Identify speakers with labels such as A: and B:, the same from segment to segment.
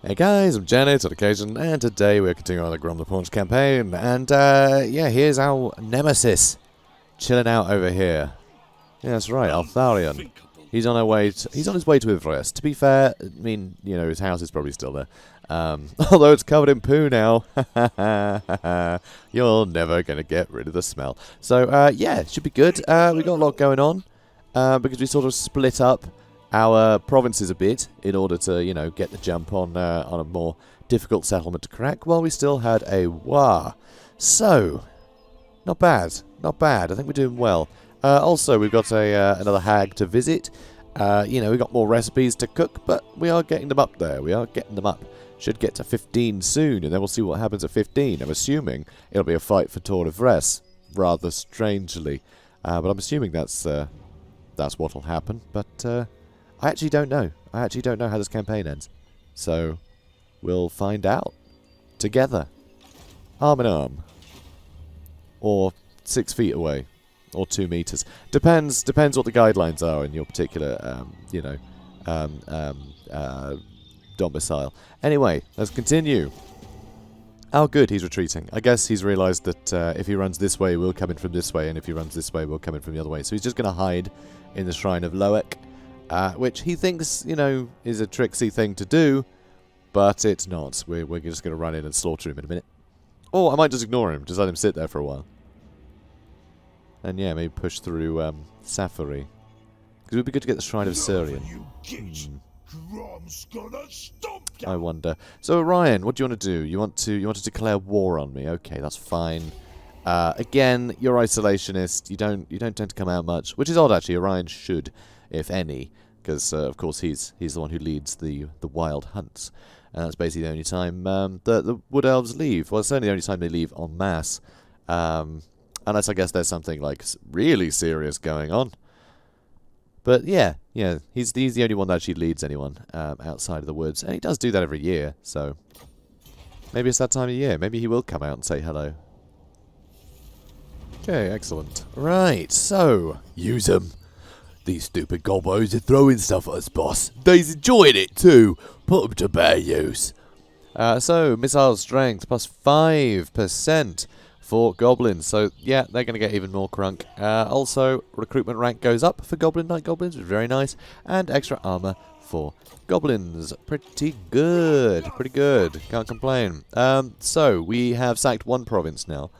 A: Hey guys, I'm JanetOnOccasion, and today we're continuing on the Grom The Paunch campaign, and yeah, here's our nemesis, chilling out over here. Yeah, that's right, Eltharion. He's on his way to Ivres. To be fair, I mean, you know, his house is probably still there. Although it's covered in poo now. You're never gonna get rid of the smell. So, yeah, it should be good. We got a lot going on, because we sort of split up our provinces a bit in order to, you know, get the jump on a more difficult settlement to crack, while we still had a war. So, not bad, not bad. I think we're doing well. Also, we've got another hag to visit. You know, we've got more recipes to cook, but we are getting them up there. We are getting them up. Should get to 15 soon, and then we'll see what happens at 15. I'm assuming it'll be a fight for Tour de Vres, rather strangely. But I'm assuming that's what'll happen. But I actually don't know. I actually don't know how this campaign ends. So, we'll find out. Together. Arm in arm. Or 6 feet away. Or 2 meters. Depends what the guidelines are in your particular, you know, domicile. Anyway, let's continue. Oh, good, he's retreating. I guess he's realised that if he runs this way, we'll come in from this way, and if he runs this way, we'll come in from the other way. So he's just going to hide in the Shrine of Loek. Which he thinks, you know, is a tricksy thing to do, but it's not. We're just going to run in and slaughter him in a minute. Or I might just ignore him, just let him sit there for a while. And yeah, maybe push through Safari. Because it would be good to get the Shrine of Tyrion. I wonder. So Orion, what do you want to do? You want to declare war on me? Okay, that's fine. Again, you're isolationist. You don't tend to come out much, which is odd actually. Orion should, if any, because of course he's the one who leads the wild hunts, and that's basically the only time the wood elves leave. Well, it's certainly the only time they leave en masse, unless I guess there's something like really serious going on. But yeah, he's the only one that actually leads anyone outside of the woods, and he does do that every year. So maybe it's that time of year. Maybe he will come out and say hello. Okay, excellent. Right, so use them. These stupid gobos are throwing stuff at us, boss. They's enjoying it too. Put them to better use. So, missile strength plus 5% for goblins. So, yeah, they're going to get even more crunk. Also, recruitment rank goes up for goblin knight goblins, which is very nice. And extra armor for goblins. Pretty good. Pretty good. Can't complain. So, we have sacked one province now.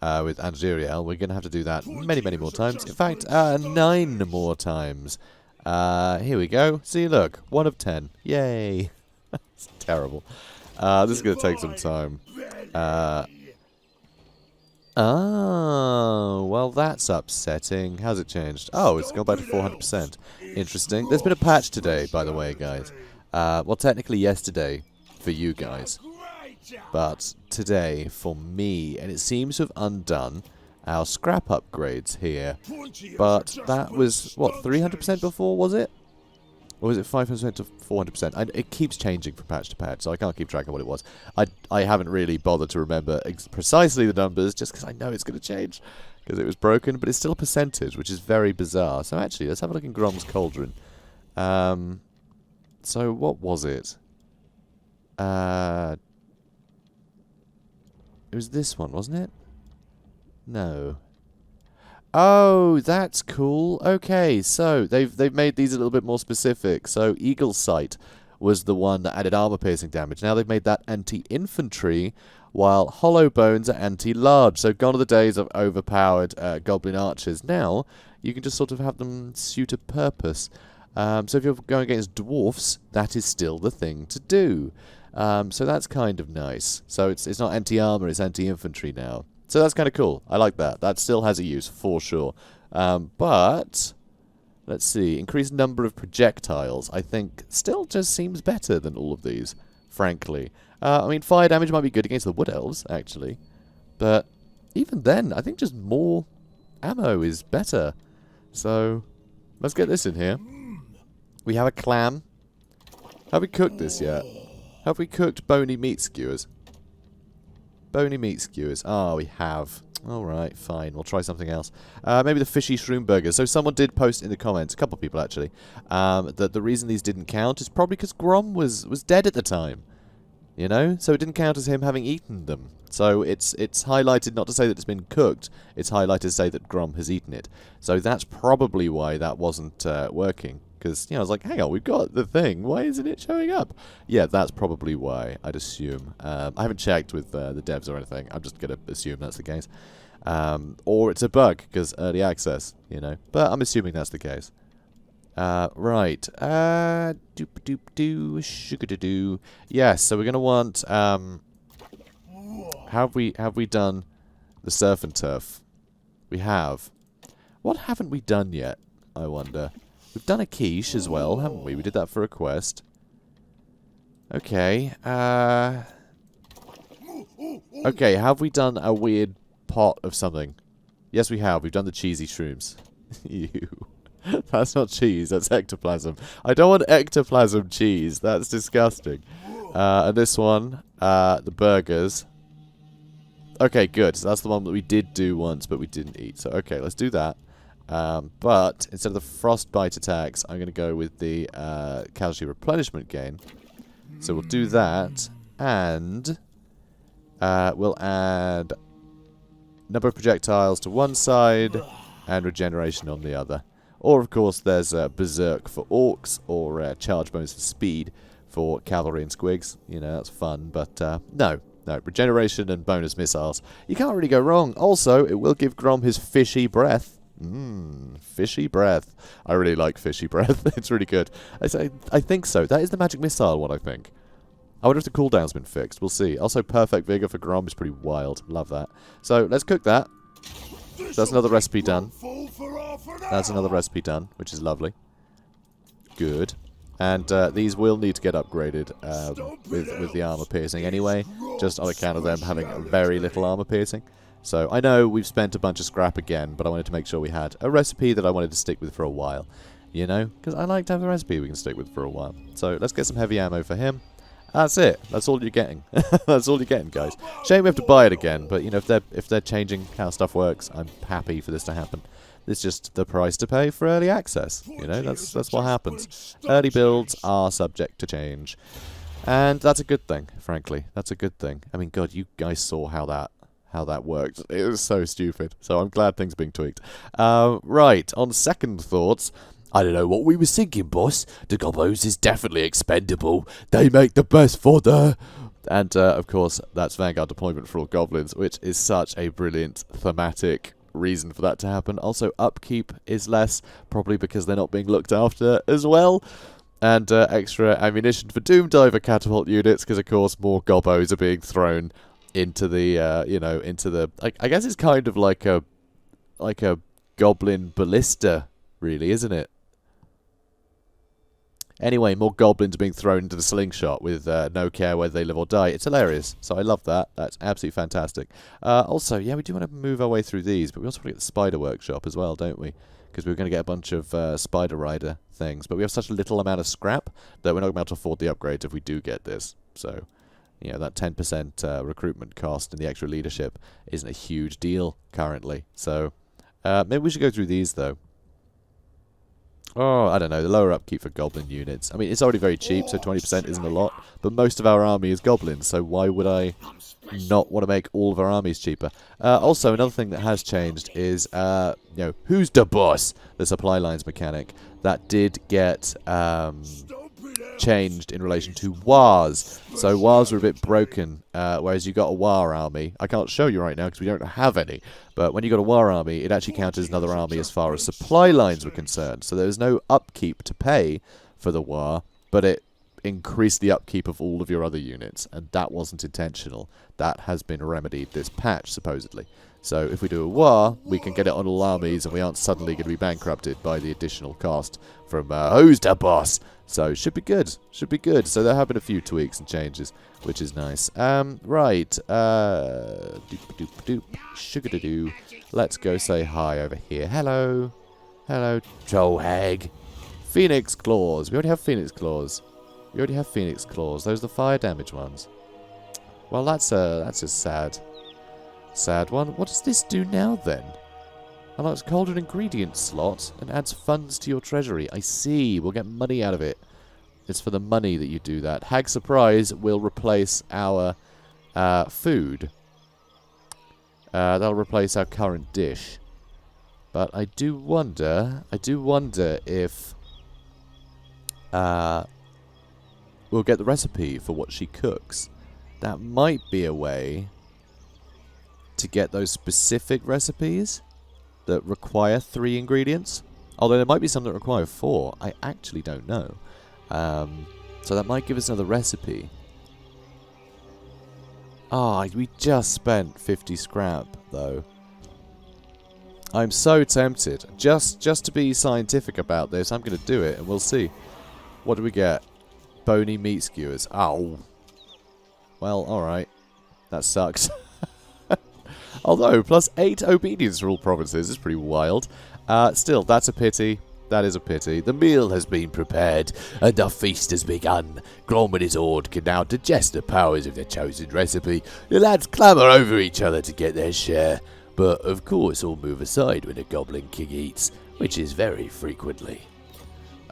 A: With Azhag. We're going to have to do that many, many more times. In fact, 9 more times. Here we go. See, look. 1 of 10. Yay. It's terrible. This is going to take some time. Oh, well, that's upsetting. How's it changed? Oh, it's gone back to 400%. Interesting. There's been a patch today, by the way, guys. Well, technically yesterday for you guys. But today for me, and it seems to have undone our scrap upgrades here. But that was, what, 300% before, was it? Or was it 500% to 400%? It keeps changing from patch to patch, so I can't keep track of what it was. I haven't really bothered to remember precisely the numbers, just because I know it's going to change, because it was broken, but it's still a percentage, which is very bizarre. So actually, let's have a look in Grom's Cauldron. So what was it? It was this one, wasn't it? No. Oh, that's cool. Okay, so they've made these a little bit more specific. So Eagle Sight was the one that added armor piercing damage. Now they've made that anti-infantry, while Hollow Bones are anti-large. So gone are the days of overpowered goblin archers. Now you can just sort of have them suit a purpose. So if you're going against dwarfs, that is still the thing to do. So that's kind of nice. So it's not anti-armor, it's anti-infantry now. So that's kind of cool. I like that. That still has a use, for sure. But, let's see. Increased number of projectiles, I think, still just seems better than all of these, frankly. I mean, fire damage might be good against the wood elves, actually. But, even then, I think just more ammo is better. So, let's get this in here. We have a clam. Have we cooked this yet? Have we cooked bony meat skewers? Bony meat skewers. Ah, we have. Alright, fine. We'll try something else. Maybe the fishy shroom burgers. So someone did post in the comments, a couple of people actually, that the reason these didn't count is probably because Grom was dead at the time. You know? So it didn't count as him having eaten them. So it's highlighted not to say that it's been cooked, it's highlighted to say that Grom has eaten it. So that's probably why that wasn't working. Because, you know, I was like, hang on, we've got the thing, why isn't it showing up? Yeah, that's probably why, I'd assume. I haven't checked with the devs or anything, I'm just going to assume that's the case. Or it's a bug, because early access, you know. But I'm assuming that's the case. Right. Doop-a-doop-doo, sugar-da-doo. Yes, so we're going to want, have we done the surf and turf? We have. What haven't we done yet, I wonder? We've done a quiche as well, haven't we? We did that for a quest. Okay, okay, have we done a weird pot of something? Yes, we have. We've done the cheesy shrooms. Ew. That's not cheese, that's ectoplasm. I don't want ectoplasm cheese. That's disgusting. And this one, the burgers. Okay, good. So that's the one that we did do once, but we didn't eat. So, okay, let's do that. But instead of the frostbite attacks, I'm going to go with the casualty replenishment gain. So we'll do that, and we'll add number of projectiles to one side and regeneration on the other. Or, of course, there's Berserk for Orcs, or Charge Bonus for Speed for Cavalry and Squigs. You know, that's fun, but no, regeneration and bonus missiles. You can't really go wrong. Also, it will give Grom his fishy breath. Fishy breath. I really like fishy breath. It's really good. I think so. That is the magic missile one, I think. I wonder if the cooldown's been fixed. We'll see. Also, perfect vigor for Grom is pretty wild. Love that. So, let's cook that. That's another recipe done. That's another recipe done, which is lovely. Good. And these will need to get upgraded with the armor piercing anyway, just on account of them having very little armor piercing. So I know we've spent a bunch of scrap again, but I wanted to make sure we had a recipe that I wanted to stick with for a while. You know? Because I like to have a recipe we can stick with for a while. So let's get some heavy ammo for him. That's it. That's all you're getting. That's all you're getting, guys. Shame we have to buy it again, but you know, if they're changing how stuff works, I'm happy for this to happen. It's just the price to pay for early access. You know, that's what happens. Early builds are subject to change. And that's a good thing, frankly. That's a good thing. I mean, God, you guys saw how that worked. It was so stupid. So I'm glad things are being tweaked. Right, on second thoughts, I don't know what we was thinking, boss. The Goblins is definitely expendable. They make the best fodder. And, of course, that's Vanguard deployment for all Goblins, which is such a brilliant thematic reason for that to happen. Also, upkeep is less, probably because they're not being looked after as well. And extra ammunition for Doom Diver catapult units, because, of course, more Gobbos are being thrown into the, you know, into the... I guess it's kind of like a Goblin ballista, really, isn't it? Anyway, more Goblins being thrown into the slingshot with no care whether they live or die. It's hilarious, so I love that. That's absolutely fantastic. Also, yeah, we do want to move our way through these, but we also want to get the Spider Workshop as well, don't we? Because we're going to get a bunch of Spider Rider things. But we have such a little amount of scrap that we're not going to be able to afford the upgrades if we do get this. So, you know, that 10% recruitment cost and the extra leadership isn't a huge deal currently. So, maybe we should go through these, though. Oh, I don't know, the lower upkeep for Goblin units. I mean, it's already very cheap, so 20% isn't a lot, but most of our army is Goblins, so why would I not want to make all of our armies cheaper? Also, another thing that has changed is, you know, who's the boss? The supply lines mechanic. That did get changed in relation to wars. So wars were a bit broken, whereas you got a war army. I can't show you right now because we don't have any. But when you got a war army, it actually counted as another army as far as supply lines were concerned. So there was no upkeep to pay for the war, but it increased the upkeep of all of your other units, and that wasn't intentional. That has been remedied this patch, supposedly. So if we do a war, we can get it on all armies, and we aren't suddenly going to be bankrupted by the additional cost from who's the boss? So should be good. Should be good. So there have been a few tweaks and changes, which is nice. Right. Doop doop doop. Sugar-da-doo. Let's go say hi over here. Hello. Hello, Troll Hag. Phoenix Claws. We already have Phoenix Claws. We already have Phoenix Claws. Those are the fire damage ones. Well, that's a sad one. What does this do now, then? Unlocks cauldron ingredient slot and adds funds to your treasury. I see. We'll get money out of it. It's for the money that you do that. Hag Surprise will replace our food. That'll replace our current dish. But I do wonder if we'll get the recipe for what she cooks. That might be a way to get those specific recipes that require 3 ingredients. Although there might be some that require 4. I actually don't know. So that might give us another recipe. Ah, we just spent 50 scrap, though. I'm so tempted. Just to be scientific about this, I'm going to do it, and we'll see. What do we get? Bony meat skewers. Ow. Well, alright. That sucks. Although, +8 obedience rule provinces is pretty wild. Still, that's a pity. That is a pity. The meal has been prepared, and the feast has begun. Grom and his horde can now digest the powers of their chosen recipe. The lads clamour over each other to get their share. But, of course, all move aside when a Goblin King eats, which is very frequently.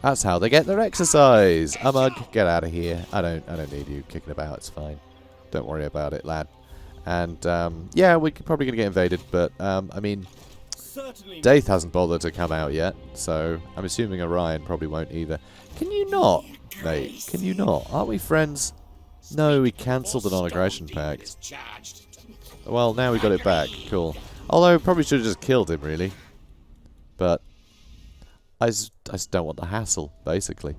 A: That's how they get their exercise. Amug, get out of here. I don't need you kicking about. It's fine. Don't worry about it, lad. And, yeah, we're probably going to get invaded, but, I mean, Daith hasn't bothered to come out yet, so I'm assuming Orion probably won't either. Can you not, mate? Can you not? Aren't we friends? No, we cancelled the non-aggression pact. Well, now we got it back. Cool. Although, probably should have just killed him, really. But I just don't want the hassle, basically.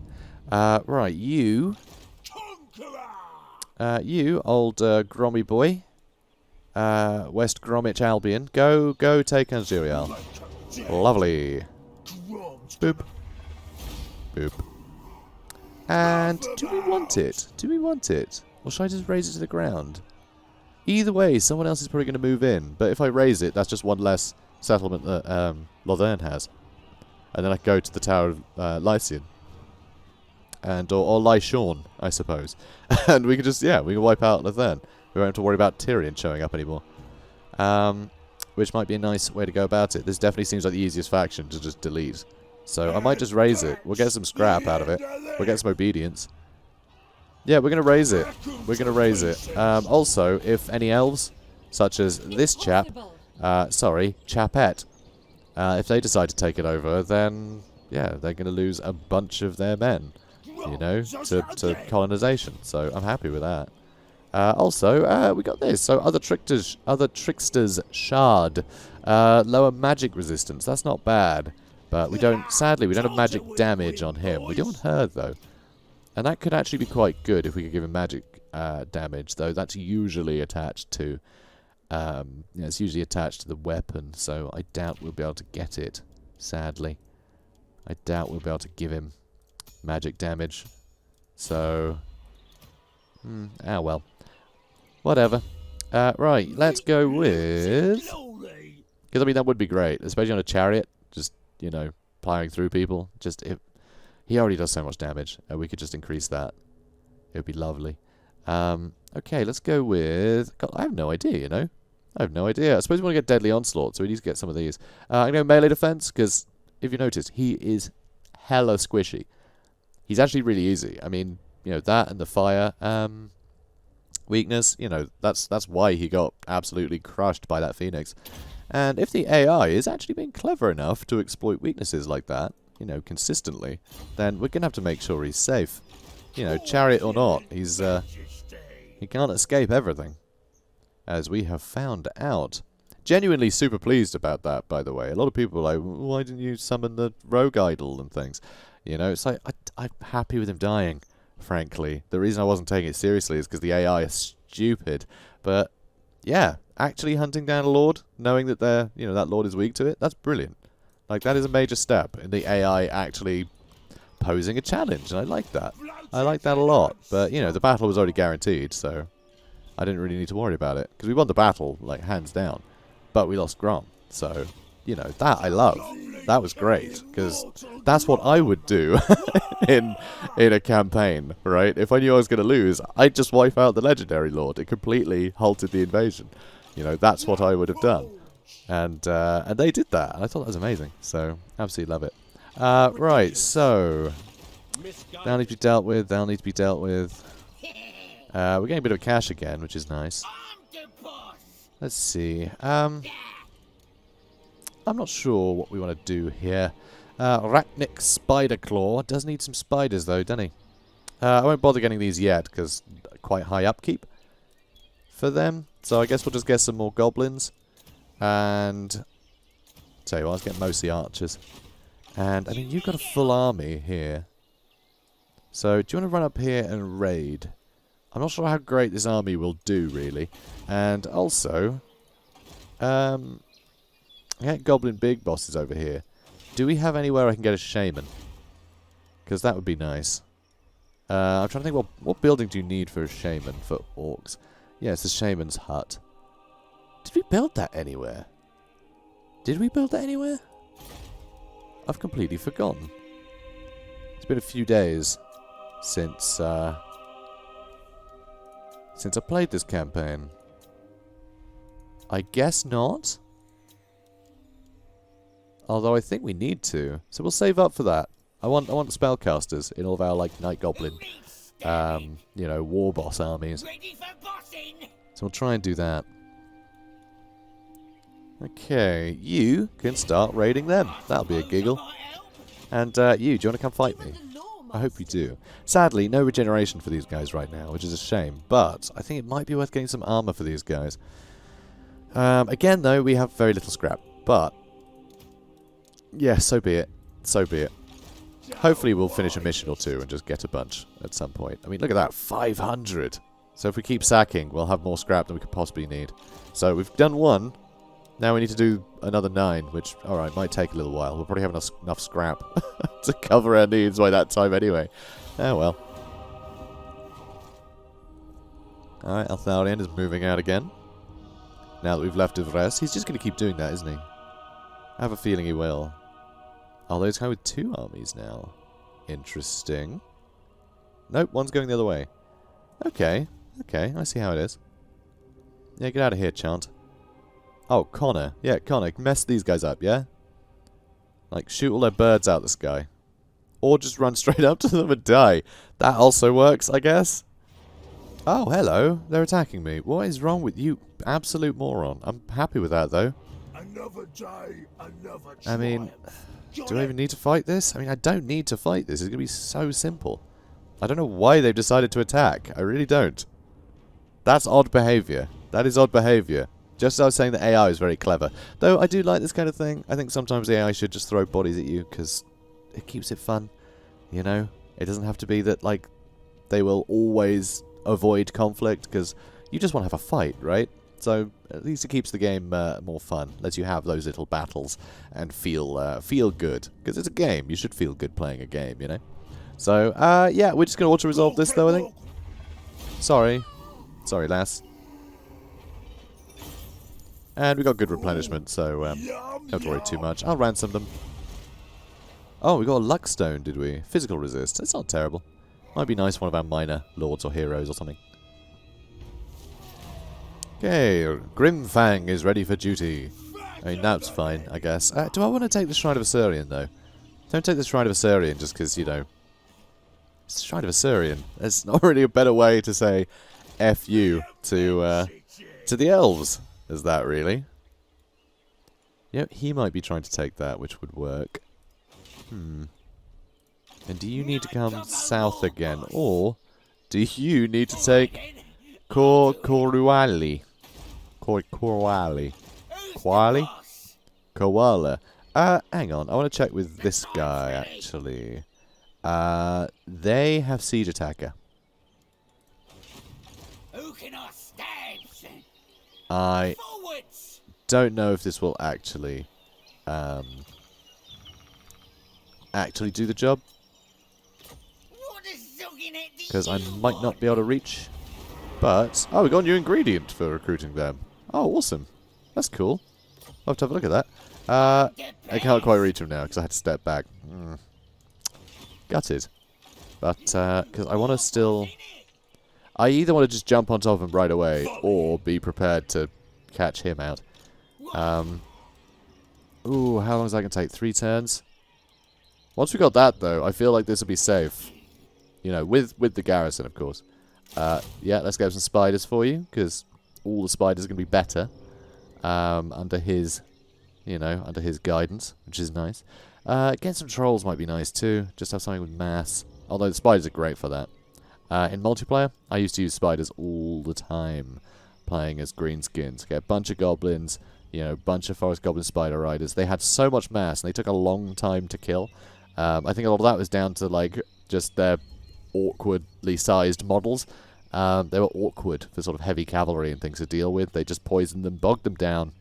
A: Right, you, old Grommy boy, West Gromwich Albion, go take Angerial. Lovely. Boop. Boop. And do we want it? Do we want it? Or should I just raise it to the ground? Either way, someone else is probably going to move in. But if I raise it, that's just one less settlement that Lothern has. And then I can go to the Tower of Lycian. And, or Lyshorn, I suppose. And we can just, yeah, we can wipe out Lothern. We won't have to worry about Tyrion showing up anymore. Which might be a nice way to go about it. This definitely seems like the easiest faction to just delete. So I might just raise it. We'll get some scrap out of it. We'll get some obedience. Yeah, we're going to raise it. We're going to raise it. Also, if any elves, such as this chap, sorry, Chapette, if they decide to take it over, then, yeah, they're going to lose a bunch of their men, you know, to colonization. So I'm happy with that. Also, we got this. So other tricksters shard, lower magic resistance. That's not bad, but we don't. Sadly, we don't have magic damage on him. We do on her though, and that could actually be quite good if we could give him magic damage. Though that's usually attached to, yeah, it's usually attached to the weapon. So I doubt we'll be able to get it. Sadly, I doubt we'll be able to give him magic damage. So, ah well. Whatever. Right, let's go with... Because, I mean, that would be great. Especially on a chariot. Just, you know, plowing through people. Just, he already does so much damage. We could just increase that. It would be lovely. Okay, let's go with... God, I have no idea, you know. I have no idea. I suppose we want to get Deadly Onslaught, so we need to get some of these. I'm going to melee defense, because, if you notice, he is hella squishy. He's actually really easy. I mean, you know, that and the fire... weakness, you know, that's why he got absolutely crushed by that Phoenix. And if the AI is actually being clever enough to exploit weaknesses like that, you know, consistently, then we're going to have to make sure he's safe. You know, chariot or not, he's, he can't escape everything. As we have found out. Genuinely super pleased about that, by the way. A lot of people are like, why didn't you summon the rogue idol and things? You know, it's like, I'm happy with him dying. Frankly, the reason I wasn't taking it seriously is because the AI is stupid. But yeah, actually hunting down a lord, knowing that they're, you know, that lord is weak to it, that's brilliant. Like, that is a major step in the AI actually posing a challenge, and I like that. I like that a lot. But you know, the battle was already guaranteed, so I didn't really need to worry about it because we won the battle, like, hands down. But we lost Grom, so you know, that I love. That was great, because that's what I would do in a campaign, right? If I knew I was going to lose, I'd just wipe out the Legendary Lord. It completely halted the invasion. You know, that's what I would have done. And they did that, and I thought that was amazing. So, absolutely love it. Right, so, That'll need to be dealt with. That'll need to be dealt with. We're getting a bit of cash again, which is nice. Let's see. I'm not sure what we want to do here. Arachnic Spider Claw does need some spiders, though, doesn't he? I won't bother getting these yet, because quite high upkeep for them. So I guess we'll just get some more goblins. And tell you what, let's get mostly archers. And I mean, you've got a full army here. So do you want to run up here and raid? I'm not sure how great this army will do, really. And also, I get goblin big bosses over here. Do we have anywhere I can get a shaman? Because that would be nice. I'm trying to think, what building do you need for a shaman for orcs? Yeah, it's the shaman's hut. Did we build that anywhere? Did we build that anywhere? I've completely forgotten. It's been a few days since I played this campaign. I guess not. Although I think we need to, so we'll save up for that. I want spellcasters in all of our like night goblin, you know, war boss armies. So we'll try and do that. Okay, you can start raiding them. That'll be a giggle. And do you want to come fight me? I hope you do. Sadly, no regeneration for these guys right now, which is a shame. But I think it might be worth getting some armor for these guys. Again, though, we have very little scrap. But yeah, so be it. So be it. Hopefully we'll finish a mission or two and just get a bunch at some point. I mean, look at that, 500! So if we keep sacking, we'll have more scrap than we could possibly need. So we've done one. Now we need to do another 9, which, alright, might take a little while. We'll probably have enough scrap to cover our needs by that time anyway. Oh well. Alright, Eltharion is moving out again. Now that we've left Ivres, he's just going to keep doing that, isn't he? I have a feeling he will. Although he's kind of with 2 armies now. Interesting. Nope, one's going the other way. Okay, okay, I see how it is. Yeah, get out of here, Chant. Oh, Connor. Yeah, Connor, mess these guys up, yeah? Like, shoot all their birds out the sky. Or just run straight up to them and die. That also works, I guess. Oh, hello. They're attacking me. What is wrong with you, absolute moron? I'm happy with that, though.
B: Another day, another try.
A: I mean, do I even need to fight this? I mean, I don't need to fight this. It's going to be so simple. I don't know why they've decided to attack. I really don't. That's odd behavior. That is odd behavior. Just as I was saying, the AI is very clever. Though I do like this kind of thing. I think sometimes the AI should just throw bodies at you because it keeps it fun. You know? It doesn't have to be that, like, they will always avoid conflict because you just want to have a fight, right? So at least it keeps the game more fun. Lets you have those little battles and feel good. Because it's a game. You should feel good playing a game, you know? So, yeah, we're just going to auto-resolve this, though, I think. Sorry. Sorry, lass. And we got good replenishment, so don't have to worry too much. I'll ransom them. Oh, we got a luck stone, did we? Physical resist. That's not terrible. Might be nice for one of our minor lords or heroes or something. Okay, Grimfang is ready for duty. I mean, that's fine, I guess. Do I want to take the Shrine of Azhag, though? Don't take the Shrine of Azhag just because, you know, it's the Shrine of Azhag. There's not really a better way to say F you to the elves. Is that really? Yep, he might be trying to take that, which would work. And do you need to come south again? Or do you need to take Koruali? Koruali? Koala. Hang on. I want to check with this guy, actually. They have Siege Attacker. I don't know if this will actually do the job. Because I might not be able to reach. But, oh, we got a new ingredient for recruiting them. Oh, awesome. That's cool. I'll have to have a look at that. I can't quite reach him now because I had to step back. Gutted. But, because I want to still... I either want to just jump on top of him right away or be prepared to catch him out. Ooh, how long is that going to take? 3 turns? Once we got that, though, I feel like this will be safe. You know, with the garrison, of course. Yeah, let's get some spiders for you, because all the spiders are going to be better under his, you know, under his guidance, which is nice. Get some trolls might be nice, too. Just have something with mass. Although the spiders are great for that. In multiplayer, I used to use spiders all the time, playing as Greenskins. Get a bunch of goblins, you know, bunch of forest goblin spider riders. They had so much mass, and they took a long time to kill. I think a lot of that was down to, like, just their awkwardly sized models. They were awkward for sort of heavy cavalry and things to deal with. They just poisoned them, bogged them down.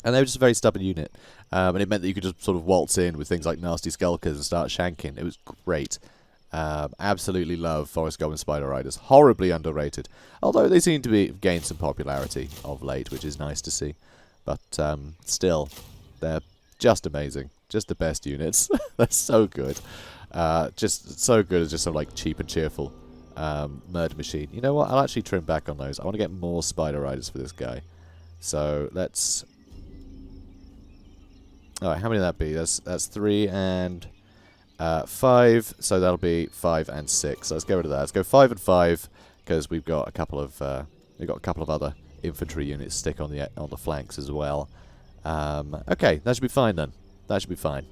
A: And they were just a very stubborn unit. And it meant that you could just sort of waltz in with things like nasty skulkers and start shanking. It was great. Absolutely love Forest Goblin Spider Riders. Horribly underrated. Although they seem to be gained some popularity of late, which is nice to see. But still, they're just amazing. Just the best units. They're so good. Just so good as just some like cheap and cheerful murder machine. You know what? I'll actually trim back on those. I want to get more Spider Riders for this guy. So let's... Alright, how many would that be? That's 3 and 5. So that'll be 5 and 6. So let's get rid of that. Let's go 5 and 5 because we've got a couple of other infantry units stick on the flanks as well. Okay, that should be fine then. That should be fine.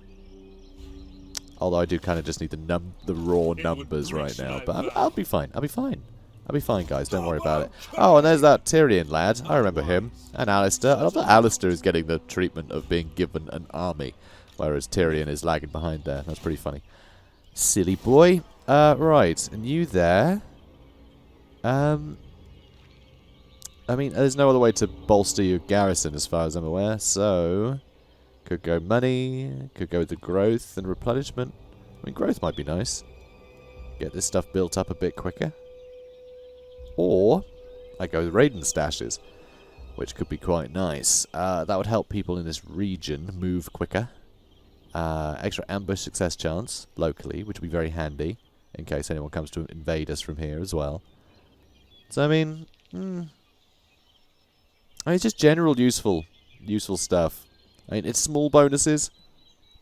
A: Although I do kind of just need the raw numbers right now, but I'll be fine. I'll be fine. I'll be fine, guys. Don't worry about it. Oh, and there's that Tyrion lad. I remember him. And Alistair. I love that Alistair is getting the treatment of being given an army, whereas Tyrion is lagging behind there. That's pretty funny. Silly boy. Right. And you there. I mean, there's no other way to bolster your garrison as far as I'm aware, so... Could go money, could go with the growth and replenishment. I mean, growth might be nice. Get this stuff built up a bit quicker. Or, I go with raiding stashes, which could be quite nice. That would help people in this region move quicker. Extra ambush success chance, locally, which would be very handy, in case anyone comes to invade us from here as well. So, I mean, it's just general useful stuff. I mean, it's small bonuses,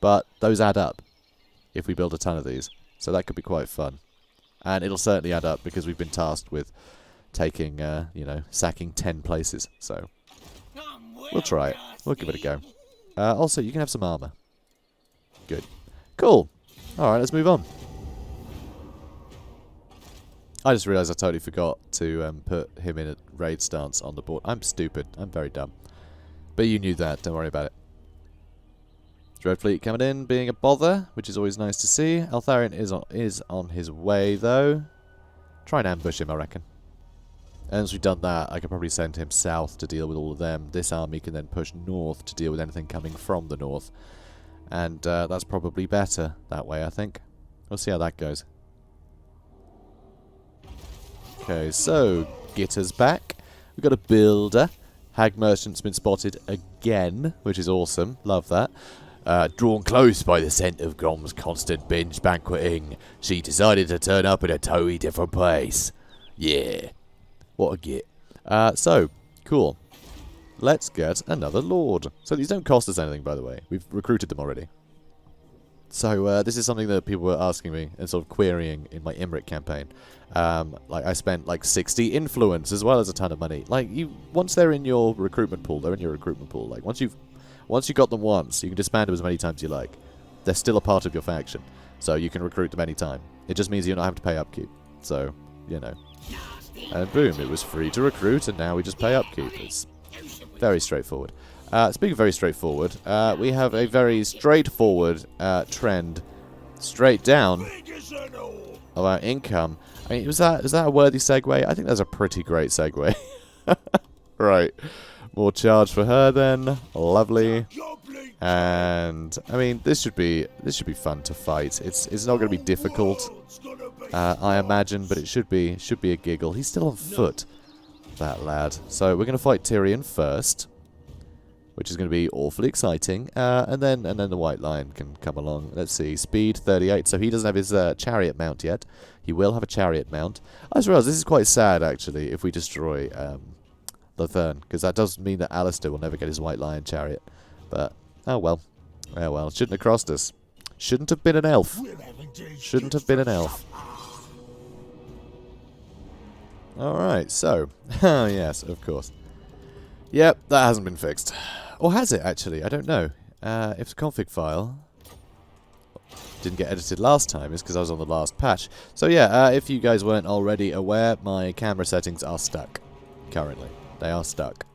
A: but those add up if we build a ton of these. So that could be quite fun. And it'll certainly add up because we've been tasked with taking, you know, sacking 10 places. So we'll try it. We'll give it a go. Also, you can have some armor. Good. Cool. Alright, let's move on. I just realised I totally forgot to put him in a raid stance on the board. I'm stupid. I'm very dumb. But you knew that. Don't worry about it. Dread Fleet coming in, being a bother, which is always nice to see. Eltharion is on his way, though. Try and ambush him, I reckon. And once we've done that, I could probably send him south to deal with all of them. This army can then push north to deal with anything coming from the north. And that's probably better that way, I think. We'll see how that goes. Okay, so, Gitter's back. We've got a builder. Hag Merchant's been spotted again, which is awesome. Love that. Drawn close by the scent of Grom's constant binge banqueting, she decided to turn up in a totally different place. Yeah. What a git. So, cool. Let's get another lord. So these don't cost us anything, by the way. We've recruited them already. So this is something that people were asking me and sort of querying in my Imrik campaign. Like I spent like 60 influence as well as a ton of money. Like once they're in your recruitment pool, they're in your recruitment pool. Like once you've got them once, you can disband them as many times as you like. They're still a part of your faction, so you can recruit them any time. It just means you're not having to pay upkeep. So, you know. And boom, it was free to recruit, and now we just pay upkeep. It's very straightforward. Speaking of very straightforward, we have a very straightforward trend straight down of our income. I mean, is that a worthy segue? I think that's a pretty great segue. Right. More charge for her then. Lovely. And I mean, this should be fun to fight. It's not going to be difficult, I imagine, but it should be a giggle. He's still on foot, that lad. So we're going to fight Tyrion first, which is going to be awfully exciting. And then the White Lion can come along. Let's see, speed 38. So he doesn't have his chariot mount yet. He will have a chariot mount. I just realised this is quite sad actually if we destroy Eltharion, because that does mean that Alistair will never get his White Lion chariot. But oh well, it shouldn't have crossed us. Shouldn't have been an elf.
B: We're having to
A: Shouldn't have been an elf. Alright, so. Oh, yes, of course. Yep, that hasn't been fixed. Or has it, actually? I don't know. If it's a config file didn't get edited last time, it's because I was on the last patch. So yeah, if you guys weren't already aware, my camera settings are stuck. Currently. They are stuck.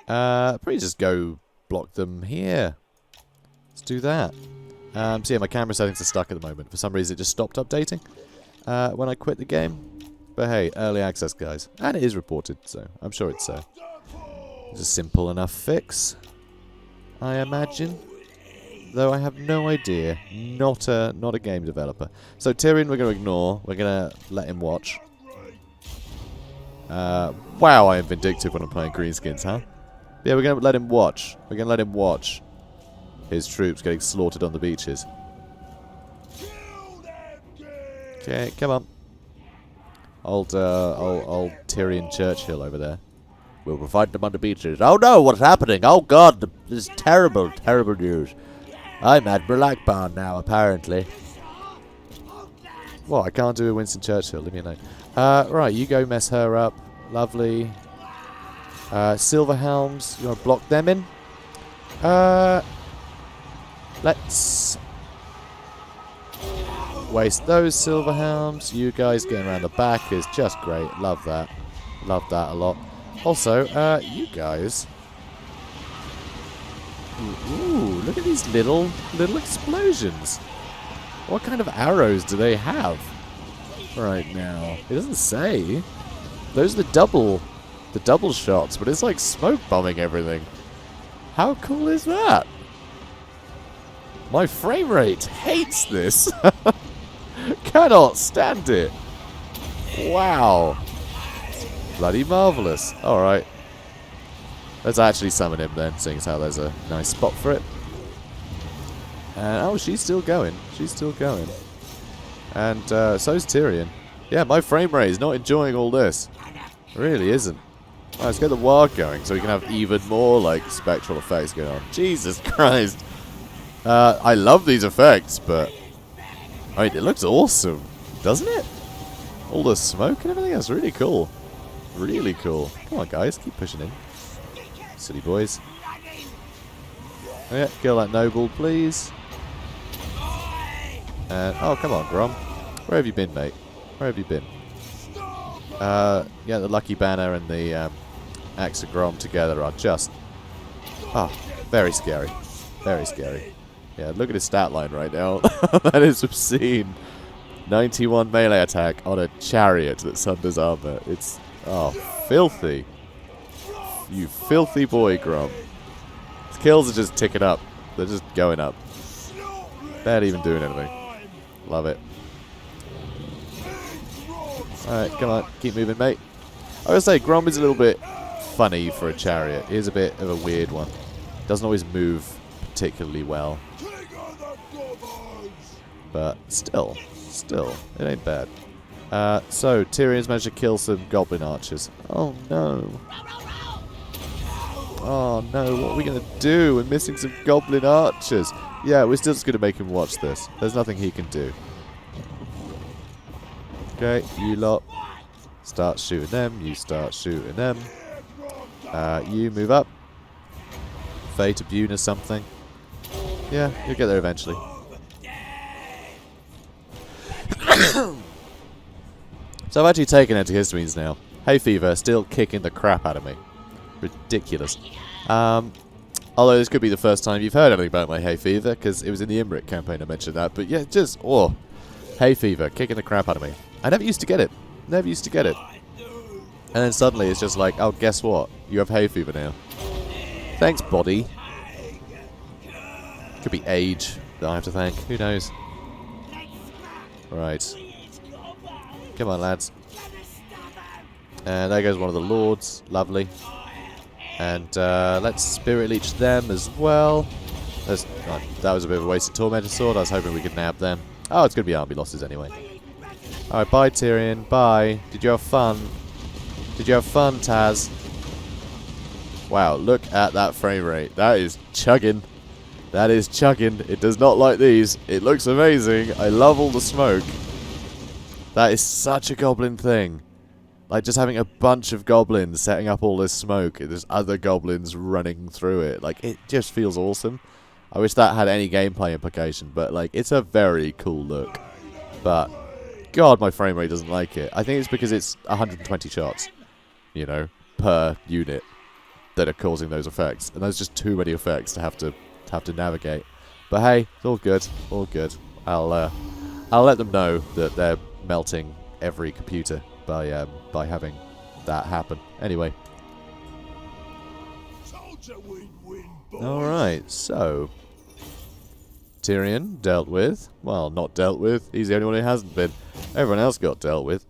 A: Probably just go block them here. Let's do that. So yeah, my camera settings are stuck at the moment. For some reason, it just stopped updating when I quit the game. But hey, early access, guys. And it is reported, so I'm sure it's a simple enough fix, I imagine. Though I have no idea. Not a game developer. So Tyrion we're going to ignore. We're going to let him watch. Wow, I am vindictive when I'm playing Greenskins, huh? Yeah, we're going to let him watch. We're going to let him watch his troops getting slaughtered on the beaches. Okay, come on. Old Tyrion Churchill over there. We'll provide them on the beaches. Oh no, what's happening? Oh god, this is terrible, terrible news. I'm Admiral Akbar now, apparently. Well, I can't do a Winston Churchill, leave me alone. Right, you go mess her up. Lovely. Silver Helms, you want to block them in? Let's waste those Silver Helms. You guys getting around the back is just great. Love that. Love that a lot. Also, you guys. Ooh, look at these little explosions. What kind of arrows do they have right now? It doesn't say. Those are the double shots, but it's like smoke bombing everything. How cool is that? My frame rate hates this. Cannot stand it. Wow. Bloody marvellous. Alright. Let's actually summon him then, seeing as how there's a nice spot for it. And, oh, she's still going. She's still going. And so's Tyrion. Yeah, my frame rate is not enjoying all this. It really isn't. Right, let's get the Warg going so we can have even more, like, spectral effects going on. Jesus Christ. I love these effects, but I mean, it looks awesome, doesn't it? All the smoke and everything, that's really cool. Really cool. Come on, guys, keep pushing in. Silly boys. Oh, yeah, kill that noble, please. And, oh, come on, Grom. Where have you been, mate? Where have you been? Yeah, the Lucky Banner and the Axe of Grom together are just... oh, very scary. Very scary. Yeah, look at his stat line right now. That is obscene. 91 melee attack on a chariot that sunders armor. It's, oh, filthy. You filthy boy, Grom. His kills are just ticking up. They're just going up. Barely even doing anything. Love it. Alright, come on. Keep moving, mate. I would say Grom is a little bit funny for a chariot. He is a bit of a weird one. Doesn't always move particularly well. But still, it ain't bad. So, Tyrion's managed to kill some goblin archers. Oh no. Oh no, what are we going to do? We're missing some goblin archers. Yeah, we're still just going to make him watch this. There's nothing he can do. Okay, you lot. Start shooting them. You start shooting them. You move up. Fate of Bune or something. Yeah, you'll get there eventually. So I've actually taken antihistamines now. Hay fever still kicking the crap out of me. Ridiculous. Although this could be the first time you've heard anything about my hay fever, because it was in the Imrik campaign I mentioned that. But yeah, just, oh, hay fever kicking the crap out of me. I never used to get it. Never used to get it. And then suddenly it's just like, oh, guess what? You have hay fever now. Thanks, body. Could be age that I have to thank. Who knows? Right. Come on, lads. And there goes one of the lords. Lovely. And let's spirit leech them as well. That was a bit of a wasted tormentor sword. I was hoping we could nab them. Oh, it's going to be army losses anyway. Alright, bye Tyrion. Bye. Did you have fun? Did you have fun, Taz? Wow, look at that frame rate. That is chugging. That is chugging. It does not like these. It looks amazing. I love all the smoke. That is such a goblin thing. Like, just having a bunch of goblins setting up all this smoke, and there's other goblins running through it. Like, it just feels awesome. I wish that had any gameplay implication, but, like, it's a very cool look. But, God, my frame rate doesn't like it. I think it's because it's 120 shots, you know, per unit that are causing those effects. And there's just too many effects to have to navigate. But hey, it's all good. All good. I'll let them know that they're melting every computer by having that happen. Anyway. Alright, so Tyrion dealt with. Well, not dealt with. He's the only one who hasn't been. Everyone else got dealt with.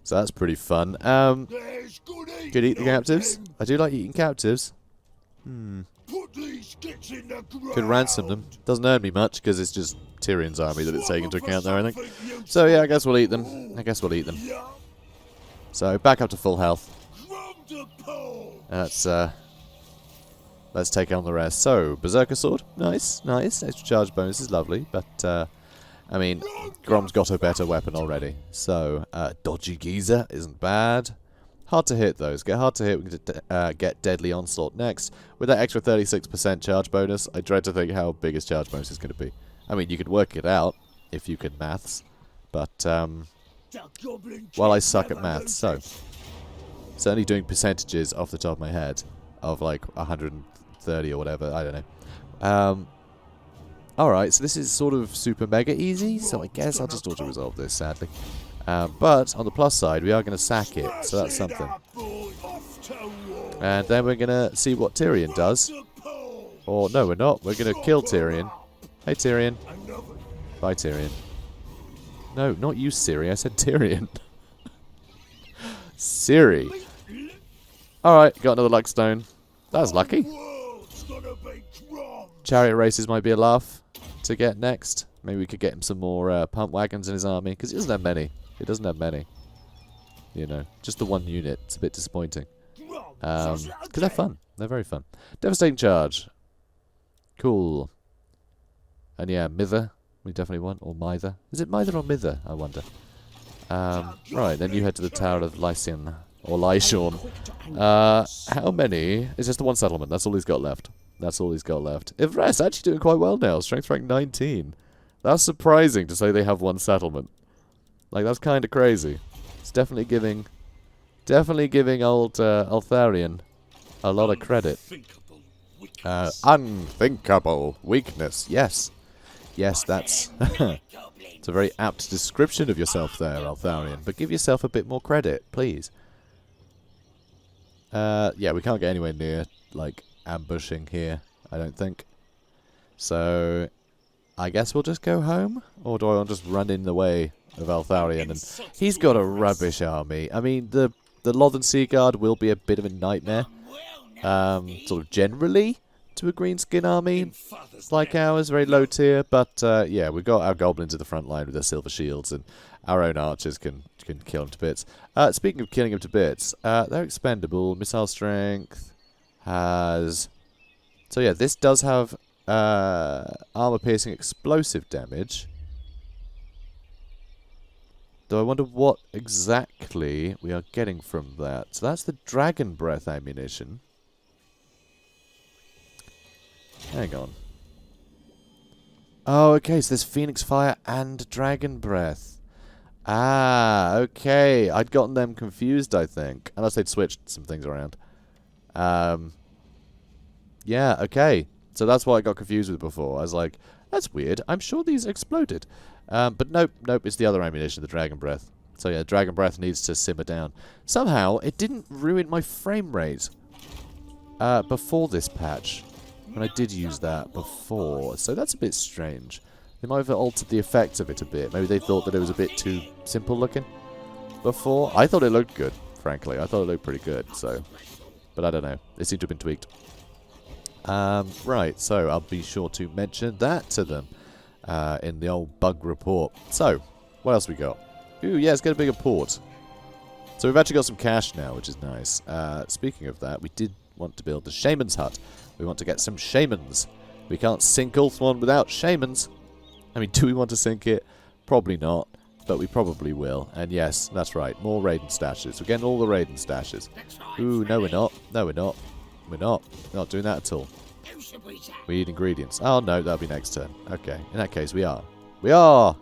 A: So that's pretty fun. Could eat the captives. I do like eating captives. Could ransom them. Doesn't earn me much because it's just Tyrion's army that it's taking into account there, I think. So yeah, I guess we'll eat them. So back up to full health. Let's take on the rest. So Berserker Sword, nice. Extra charge bonus is lovely, but I mean, Grom's got a better weapon already. So Dodgy Geezer isn't bad. Hard to hit those. Get hard to hit. We can get Deadly Onslaught next. With that extra 36% charge bonus, I dread to think how big his charge bonus is going to be. I mean, you could work it out if you can maths, but well, I suck at maths, so certainly doing percentages off the top of my head of like 130 or whatever. I don't know. Alright, so this is sort of super mega easy, so I guess I'll just auto-resolve this, sadly. But on the plus side, we are going to sack it, so that's something. And then we're going to see what Tyrion does. Or, no, we're not. We're going to kill Tyrion. Hey, Tyrion. Bye, Tyrion. No, not you, Siri. I said Tyrion. Siri. Alright, got another luck stone. That was lucky. Chariot races might be a laugh to get next. Maybe we could get him some more pump wagons in his army, because he doesn't have many. He doesn't have many. You know, just the one unit. It's a bit disappointing. Because they're fun. They're very fun. Devastating Charge. Cool. And yeah, Mither. We definitely want. Or Mither. Is it Mither or Mither? I wonder. Right, then you head to the Tower of Lycian. Or Lyshorn. How many? It's just the one settlement. That's all he's got left. That's all he's got left. Ivres actually doing quite well now. Strength rank 19. That's surprising to say they have one settlement. Like, that's kind of crazy. It's definitely giving old Eltharion a lot of credit. Unthinkable weakness. Yes. Yes, that's it's a very apt description of yourself there, Eltharion. But give yourself a bit more credit, please. Yeah, we can't get anywhere near, like, ambushing here, I don't think. So I guess we'll just go home? Or do I want to just run in the way of Eltharion? And he's got a rubbish army. I mean, the Lothan Sea Guard will be a bit of a nightmare. Sort of generally, to a Greenskin army like ours, very low tier. But, yeah, we've got our Goblins at the front line with their silver shields, and our own archers can kill him to bits. Speaking of killing him to bits, they're expendable. Missile strength has... So, yeah, this does have armor-piercing explosive damage. Though I wonder what exactly we are getting from that. So that's the Dragon Breath ammunition. Hang on. Oh, okay, so there's Phoenix Fire and Dragon Breath. Ah, okay. I'd gotten them confused, I think. Unless they'd switched some things around. Yeah, okay. So that's what I got confused with before. I was like, that's weird. I'm sure these exploded. But nope, it's the other ammunition, the Dragon Breath. So yeah, Dragon Breath needs to simmer down. Somehow, it didn't ruin my frame rate before this patch. When I did use that before. So that's a bit strange. They might have altered the effect of it a bit. Maybe they thought that it was a bit too simple looking before. I thought it looked good, frankly. I thought it looked pretty good, so... But I don't know. It seemed to have been tweaked. Right, so I'll be sure to mention that to them in the old bug report. So, what else we got? Ooh, yeah, let's get a bigger port. So we've actually got some cash now, which is nice. Speaking of that, we did want to build the Shaman's Hut. We want to get some Shamans We can't sink Ulthuan without shamans. I mean, do we want to sink it? Probably not, but we probably will. And yes, that's right, more Raiden stashes. We're getting all the Raiden stashes. Ooh, no we're not. No we're not. We're not doing that at all. We need ingredients. Oh no, that'll be next turn. Okay, in that case we are. We are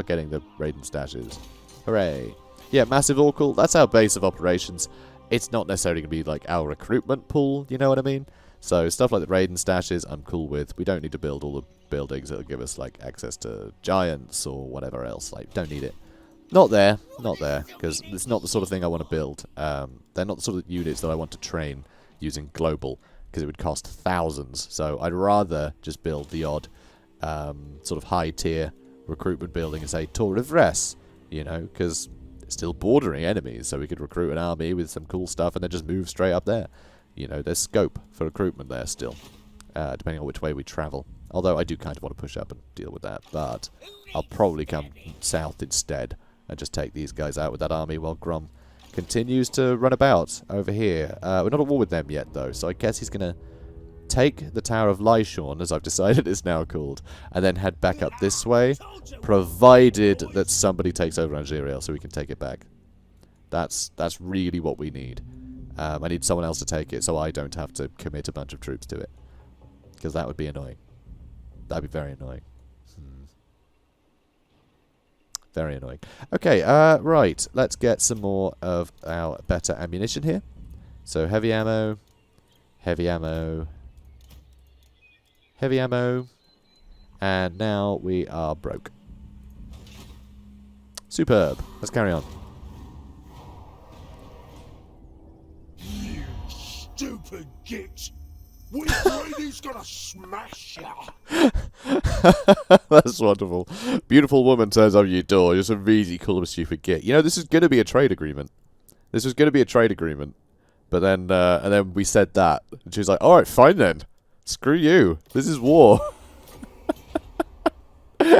A: getting the Raiden stashes. Hooray. Yeah, Massive Oracle, that's our base of operations. It's not necessarily going to be like our recruitment pool, you know what I mean? So stuff like the Raiden stashes, I'm cool with. We don't need to build all the buildings that'll give us like access to giants or whatever else. Like, don't need it. Not there, because it's not the sort of thing I want to build. They're not the sort of units that I want to train using global, because it would cost thousands. So I'd rather just build the odd sort of high-tier recruitment building and say Tour of Res, you know, because it's still bordering enemies, so we could recruit an army with some cool stuff and then just move straight up there. You know, there's scope for recruitment there still, depending on which way we travel. Although I do kind of want to push up and deal with that, but I'll probably come south instead and just take these guys out with that army while Grom continues to run about over here. We're not at war with them yet, though, so I guess he's going to take the Tower of Lyshorn, as I've decided it's now called, and then head back up this way, provided that somebody takes over Algeria so we can take it back. That's really what we need. I need someone else to take it so I don't have to commit a bunch of troops to it, because that would be annoying. That'd be very annoying. Very annoying. Okay, right. Let's get some more of our better ammunition here. So heavy ammo, heavy ammo, heavy ammo, and now we are broke. Superb. Let's carry on.
B: You stupid git! We're Brady's gonna smash ya!
A: That's wonderful. Beautiful woman turns up your door. Just immediately call him a stupid git. You know, this is going to be a trade agreement. This was going to be a trade agreement. But then, and then we said that. And she was like, alright, fine then. Screw you. This is war.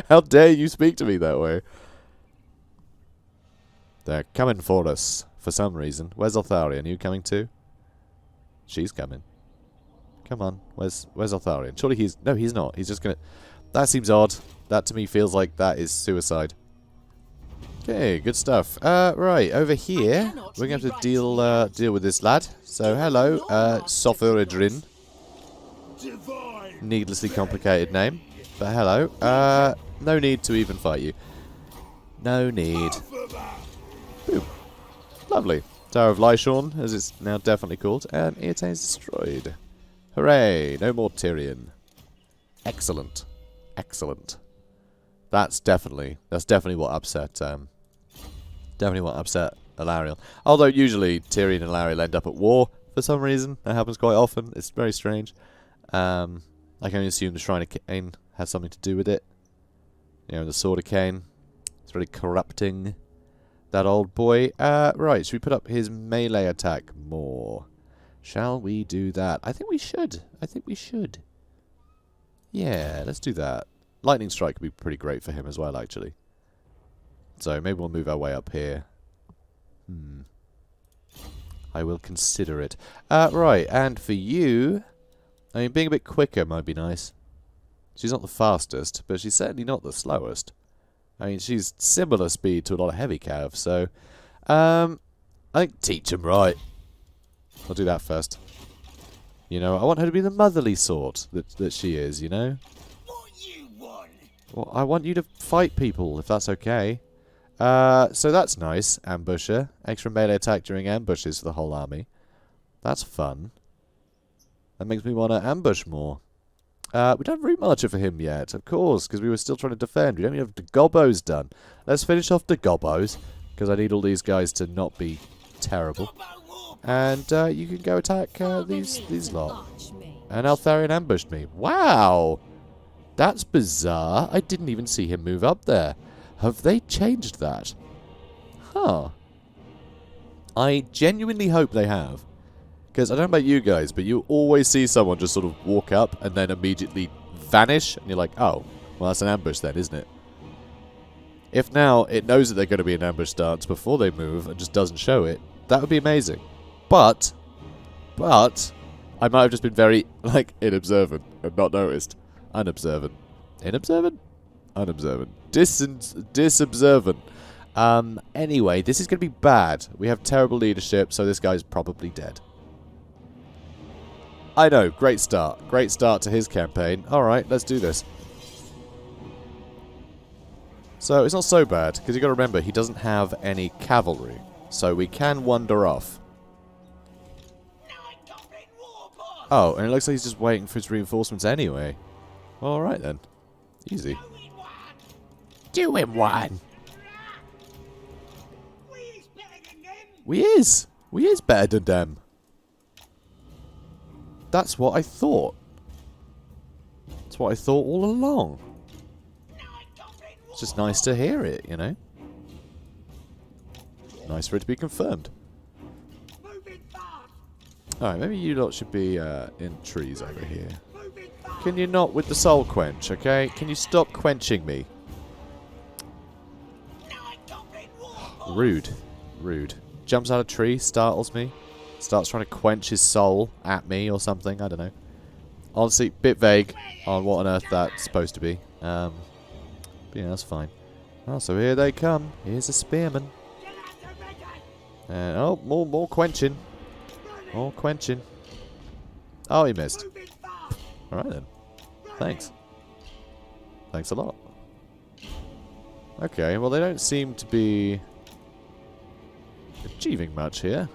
A: How dare you speak to me that way? They're coming for us, for some reason. Where's Eltharion? Are you coming too? She's coming. Come on. Where's Eltharion? Surely he's... No, he's not. He's just gonna... That seems odd. That to me feels like that is suicide. Okay, good stuff. Right, over here, we're going to have to deal with this lad. So, hello, Sophiridrin. Needlessly complicated name. But hello. No need to even fight you. No need. Boom. Lovely. Tower of Lyshorn, as it's now definitely called, and it is destroyed. Hooray! No more Tyrion. Excellent. Excellent. That's definitely what upset Eltharion. Although usually Tyrion and Eltharion end up at war for some reason. That happens quite often. It's very strange. I can only assume the Shrine of Cain has something to do with it. You know, the Sword of Cain. It's really corrupting that old boy. Right, should we put up his melee attack more? Shall we do that? I think we should. I think we should. Yeah, let's do that. Lightning Strike would be pretty great for him as well, actually. So maybe we'll move our way up here. I will consider it. Right, and for you... I mean, being a bit quicker might be nice. She's not the fastest, but she's certainly not the slowest. I mean, she's similar speed to a lot of heavy cav, so... I think teach him right. I'll do that first. You know, I want her to be the motherly sort that she is, you know?
B: What you want?
A: Well, I want you to fight people, if that's okay. So that's nice. Ambusher. Extra melee attack during ambushes for the whole army. That's fun. That makes me want to ambush more. We don't have Root Marcher for him yet, of course, because we were still trying to defend. We don't even have the Gobbos done. Let's finish off the Gobbos, because I need all these guys to not be terrible. And you can go attack these lot. And Eltharion ambushed me. Wow! That's bizarre. I didn't even see him move up there. Have they changed that? Huh. I genuinely hope they have. Because I don't know about you guys, but you always see someone just sort of walk up and then immediately vanish. And you're like, oh, well, that's an ambush then, isn't it? If now it knows that they're going to be an ambush stance before they move and just doesn't show it, that would be amazing. But, I might have just been very, like, inobservant and not noticed. Unobservant. Inobservant? Unobservant. Disobservant. Anyway, this is going to be bad. We have terrible leadership, so this guy's probably dead. I know, great start. Great start to his campaign. Alright, let's do this. So, it's not so bad, because you've got to remember, he doesn't have any cavalry. So we can wander off. Oh, and it looks like he's just waiting for his reinforcements anyway. Alright then. Easy. Do him one! We is better than them. That's what I thought. That's what I thought all along. It's just nice to hear it, you know? Nice for it to be confirmed. Alright, maybe you lot should be in trees over here. Can you not with the soul quench, okay? Can you stop quenching me? Rude. Rude. Jumps out of a tree, startles me. Starts trying to quench his soul at me or something, I don't know. Honestly, bit vague on what on earth that's supposed to be. But yeah, that's fine. Oh, so here they come. Here's a spearman. And, oh, more quenching. More quenching. Oh, he missed. Alright then. Thanks. Thanks a lot. Okay, well they don't seem to be achieving much here.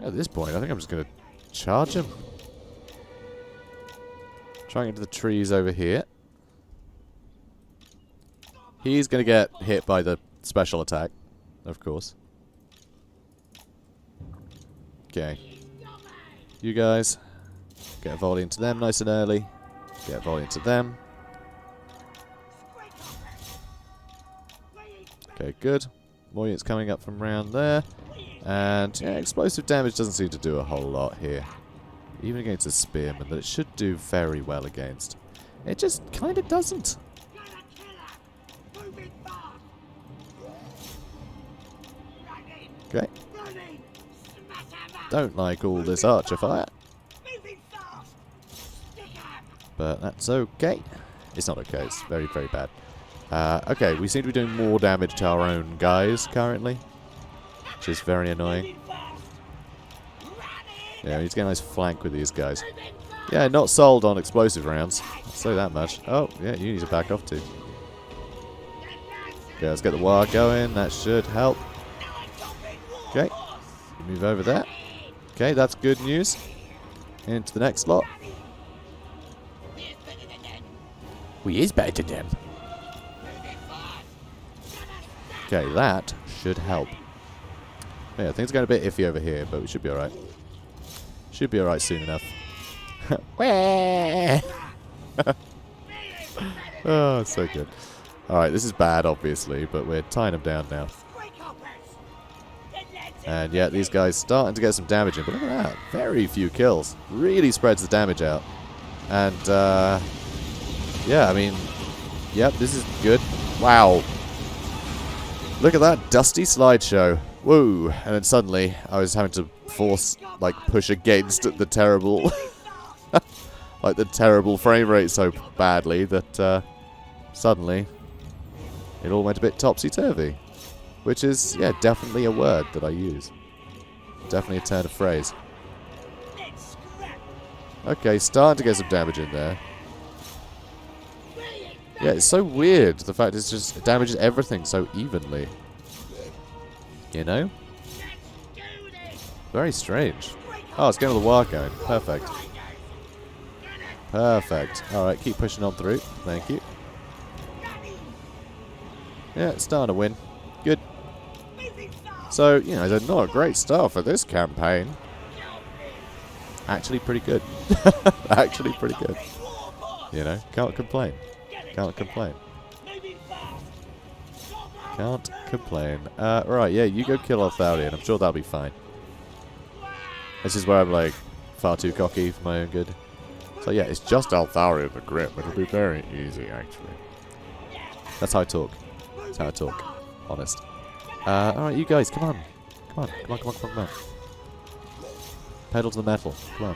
A: At this point, I think I'm just going to charge him. Trying into the trees over here. He's going to get hit by the special attack, of course. Okay. You guys, get a volley into them nice and early. Get a volley into them. Okay, good. More units coming up from around there. And, yeah, explosive damage doesn't seem to do a whole lot here. Even against a spearman that it should do very well against. It just kind of doesn't. Okay. Don't like all this archer fire. But that's okay. It's not okay, it's very, very bad. Okay, we seem to be doing more damage to our own guys currently. Which is very annoying. Yeah, we need to get a nice flank with these guys. Yeah, not sold on explosive rounds. I'll say that much. Oh, yeah, you need to back off too. Okay, let's get the war going. That should help. Okay, move over there. Okay, that's good news. Into the next lot. We is better than them. Okay, that should help. Yeah, things are going a bit iffy over here, but we should be alright. Should be alright soon enough. Oh, it's so good. Alright, this is bad, obviously, but we're tying them down now. And yeah, these guys starting to get some damage in, but look at that. Very few kills. Really spreads the damage out. And, yeah, I mean, yep, this is good. Wow. Look at that dusty slideshow. Woo. And then suddenly, I was having to force, like, push against the terrible, like, the terrible frame rate so badly that, suddenly, it all went a bit topsy-turvy. Which is, yeah, definitely a word that I use. Definitely a turn of phrase. Okay, starting to get some damage in there. Yeah, it's so weird, the fact it's just, it damages everything so evenly. You know? Very strange. Oh, it's getting the war going. Perfect. Perfect. Alright, keep pushing on through. Thank you. Yeah, it's starting to win. Good. So, you know, they're not a great start for this campaign. Actually pretty good. Actually pretty good. You know, can't complain. Can't complain. Can't complain. Right, yeah, you go kill Eltharion. I'm sure that'll be fine. This is where I'm, like, far too cocky for my own good. So, yeah, it's just Eltharion the Grim. It'll be very easy, actually. That's how I talk. That's how I talk. Honest. Alright, you guys, come on. Come Come on, come on, come on, come on, come on. Pedal to the metal. Come on.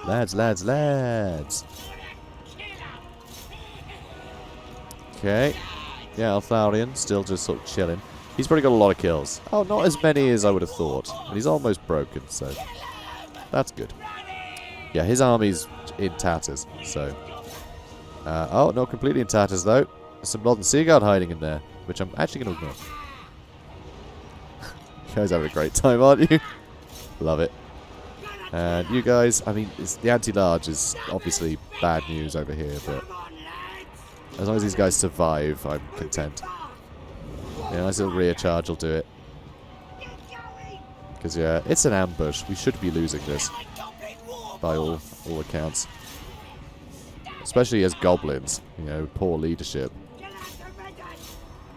A: Lads, lads, lads. Okay. Yeah, Eltharion still just sort of chilling. He's probably got a lot of kills. Oh, not as many as I would have thought. And he's almost broken, so that's good. Yeah, his army's in tatters, so... oh, not completely in tatters, though. There's some Northern Seaguard hiding in there, which I'm actually going to ignore. You guys having a great time, aren't you? Love it. And you guys, I mean, the anti-large is obviously bad news over here, but as long as these guys survive, I'm content. Yeah, nice little rear charge will do it. Because, yeah, it's an ambush. We should be losing this, by all accounts. Especially as goblins, you know, poor leadership.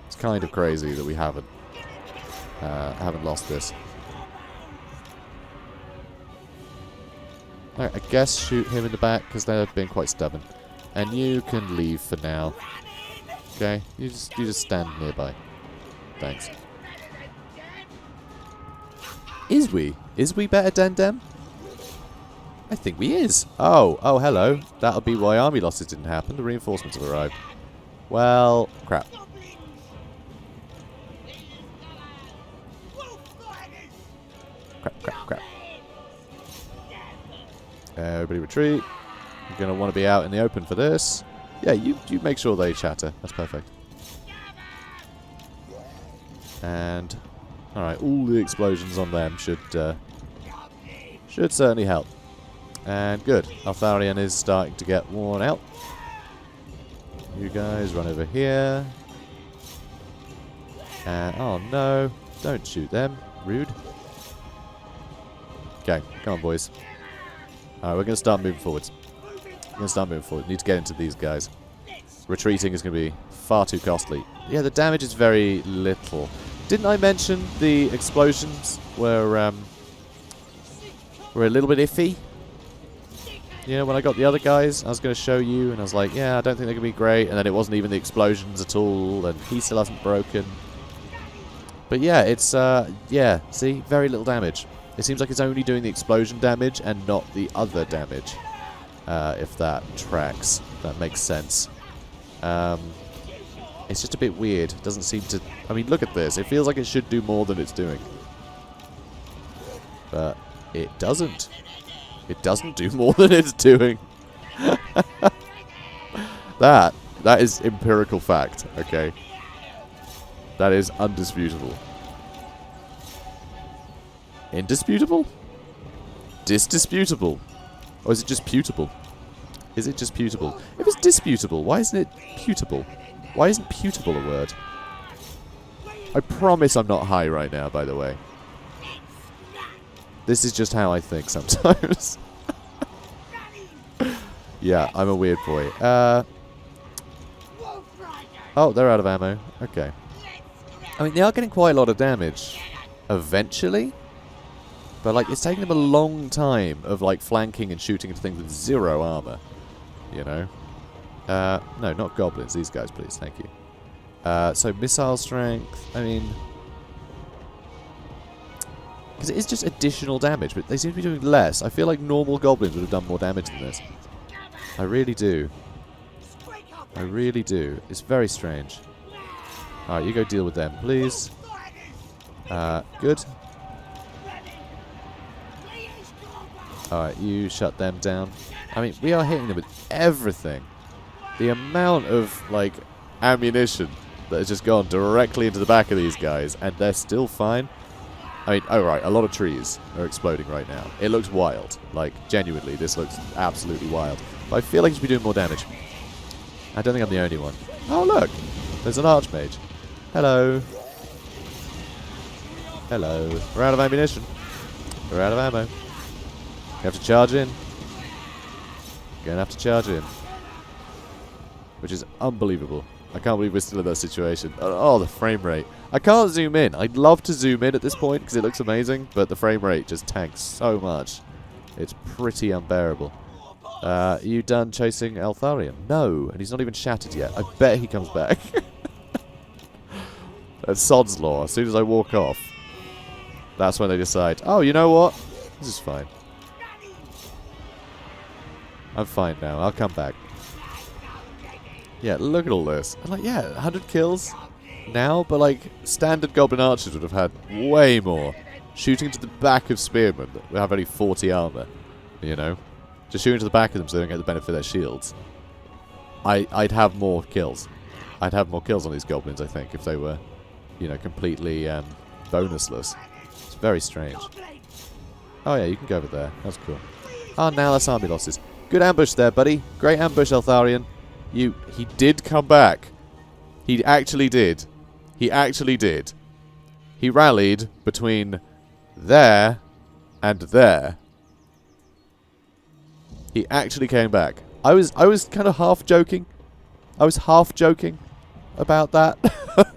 A: It's kind of crazy that we haven't lost this. Right, I guess shoot him in the back, because they've been quite stubborn. And you can leave for now. Okay? You just stand nearby. Thanks. Is we? Is we better than them? I think we is. Oh, hello. That'll be why army losses didn't happen. The reinforcements have arrived. Well, crap. Crap. Everybody retreat. You're going to want to be out in the open for this. Yeah, you make sure they chatter. That's perfect. And, alright, all the explosions on them should certainly help. And good. Eltharion is starting to get worn out. You guys run over here. And, oh no, don't shoot them. Rude. Okay, come on, boys. Alright, we're going to start moving forwards. Need to get into these guys. Retreating is going to be far too costly. Yeah, the damage is very little. Didn't I mention the explosions were a little bit iffy? You know, when I got the other guys, I was going to show you, and I was like, yeah, I don't think they're going to be great. And then it wasn't even the explosions at all, and he still hasn't broken. But yeah, it's, yeah, see, very little damage. It seems like it's only doing the explosion damage and not the other damage. If that tracks. That makes sense. It's just a bit weird. It doesn't seem to... I mean, look at this. It feels like it should do more than it's doing. But it doesn't. It doesn't do more than it's doing. That is empirical fact, okay? That is undisputable. Indisputable? Disdisputable? Or is it just putable? Is it just putable? If it's disputable, why isn't it putable? Why isn't putable a word? I promise I'm not high right now, by the way. This is just how I think sometimes. Yeah, I'm a weird boy. Oh, they're out of ammo. Okay. I mean, they are getting quite a lot of damage. Eventually. But, like, it's taking them a long time of, like, flanking and shooting into things with 0 armor. You know? No, not goblins. These guys, please. Thank you. So, missile strength. I mean... Because it is just additional damage, but they seem to be doing less. I feel like normal goblins would have done more damage than this. I really do. I really do. It's very strange. Alright, you go deal with them, please. Good. Alright, you shut them down. I mean, we are hitting them with everything. The amount of, like, ammunition that has just gone directly into the back of these guys, and they're still fine. I mean, oh right, a lot of trees are exploding right now. It looks wild. Like, genuinely, this looks absolutely wild. But I feel like it should be doing more damage. I don't think I'm the only one. Oh, look! There's an archmage. Hello. Hello. We're out of ammunition. We're out of ammo. You have to charge in. You're going to have to charge in. Which is unbelievable. I can't believe we're still in that situation. Oh, the frame rate. I can't zoom in. I'd love to zoom in at this point because it looks amazing, but the frame rate just tanks so much. It's pretty unbearable. You done chasing Eltharion? No, and he's not even shattered yet. I bet he comes back. At Sod's Law, as soon as I walk off, that's when they decide, oh, you know what? This is fine. I'm fine now. I'll come back. Yeah, look at all this. I'm like, yeah, 100 kills now, but like, standard Goblin archers would have had way more. Shooting to the back of spearmen that would have only 40 armor, you know? Just shooting to the back of them so they don't get the benefit of their shields. I'd have more kills. I'd have more kills on these goblins, I think, if they were, you know, completely bonusless. It's very strange. Oh yeah, you can go over there. That's cool. Oh, now that's army losses. Good ambush there, buddy. Great ambush, Eltharion. He did come back. He actually did. He actually did. He rallied between there and there. He actually came back. I was kind of half joking. I was half joking about that.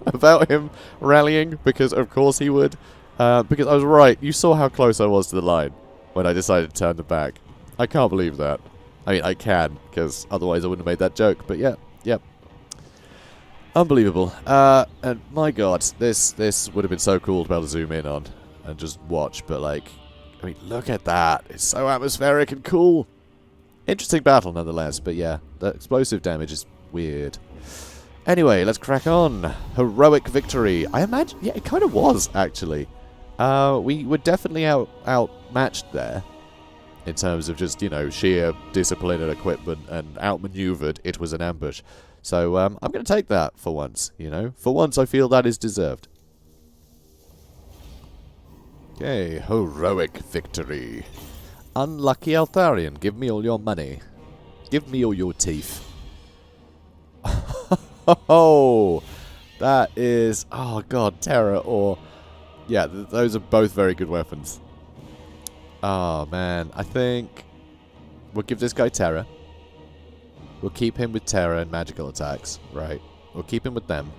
A: About him rallying, because of course he would. Because I was right. You saw how close I was to the line when I decided to turn them back. I can't believe that. I mean, I can, because otherwise I wouldn't have made that joke. But yeah, yep. Unbelievable. And my god, this would have been so cool to be able to zoom in on and just watch. But like, I mean, look at that. It's so atmospheric and cool. Interesting battle nonetheless, but yeah, the explosive damage is weird. Anyway, let's crack on. Heroic victory. I imagine, yeah, it kind of was, actually. We were definitely outmatched there. In terms of just, you know, sheer discipline and equipment and outmaneuvered. It was an ambush. So, I'm going to take that for once, you know. For once, I feel that is deserved. Okay, heroic victory. Unlucky Eltharion, give me all your money. Give me all your teeth. Oh, that is... Oh, God, Terror or... Yeah, those are both very good weapons. Oh, man. I think we'll give this guy Terror. We'll keep him with Terror and magical attacks, right? We'll keep him with them.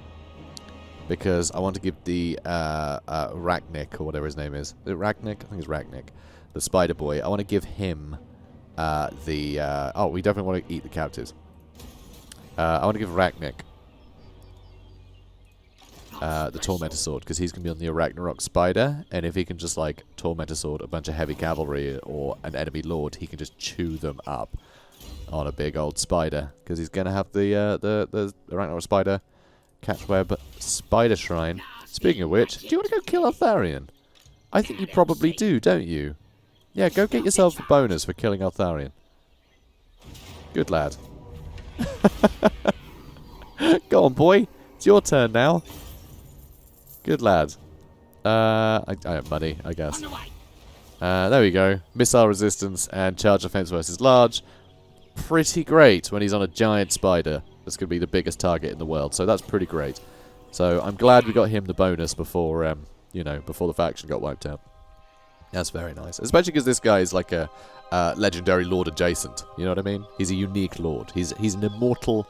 A: Because I want to give the Ragnik, or whatever his name is. Is it Ragnik? I think it's Ragnik. The spider boy. I want to give him oh, we definitely want to eat the captives. I want to give Ragnik the Tormentor Sword, because he's going to be on the Ragnarok Spider, and if he can just, like, Tormentor Sword a bunch of heavy cavalry or an enemy lord, he can just chew them up on a big old spider, because he's going to have the Ragnarok Spider Catchweb Spider Shrine. Speaking of which, do you want to go kill Eltharion? I think you probably do, don't you? Yeah, go get yourself a bonus for killing Eltharion. Good lad. Go on, boy. It's your turn now. Good lad. I have money, I guess. There we go. Missile resistance and charge defense versus large. Pretty great when he's on a giant spider. That's going to be the biggest target in the world. So that's pretty great. So I'm glad we got him the bonus before, you know, before the faction got wiped out. That's very nice. Especially because this guy is like a legendary lord adjacent. You know what I mean? He's a unique lord. He's an immortal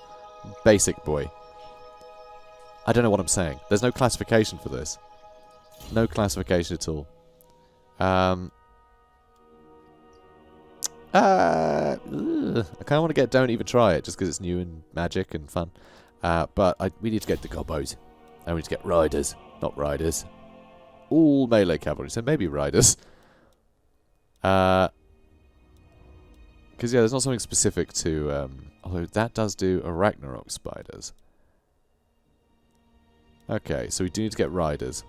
A: basic boy. I don't know what I'm saying. There's no classification for this. No classification at all. I kind of want to get Don't Even Try It, just because it's new and magic and fun. But we need to get the Gobbos. And we need to get Riders, not Riders. All melee cavalry, so maybe Riders. Because, yeah, there's not something specific to... although that does do a Ragnarok Spiders. Okay, so we do need to get Riders.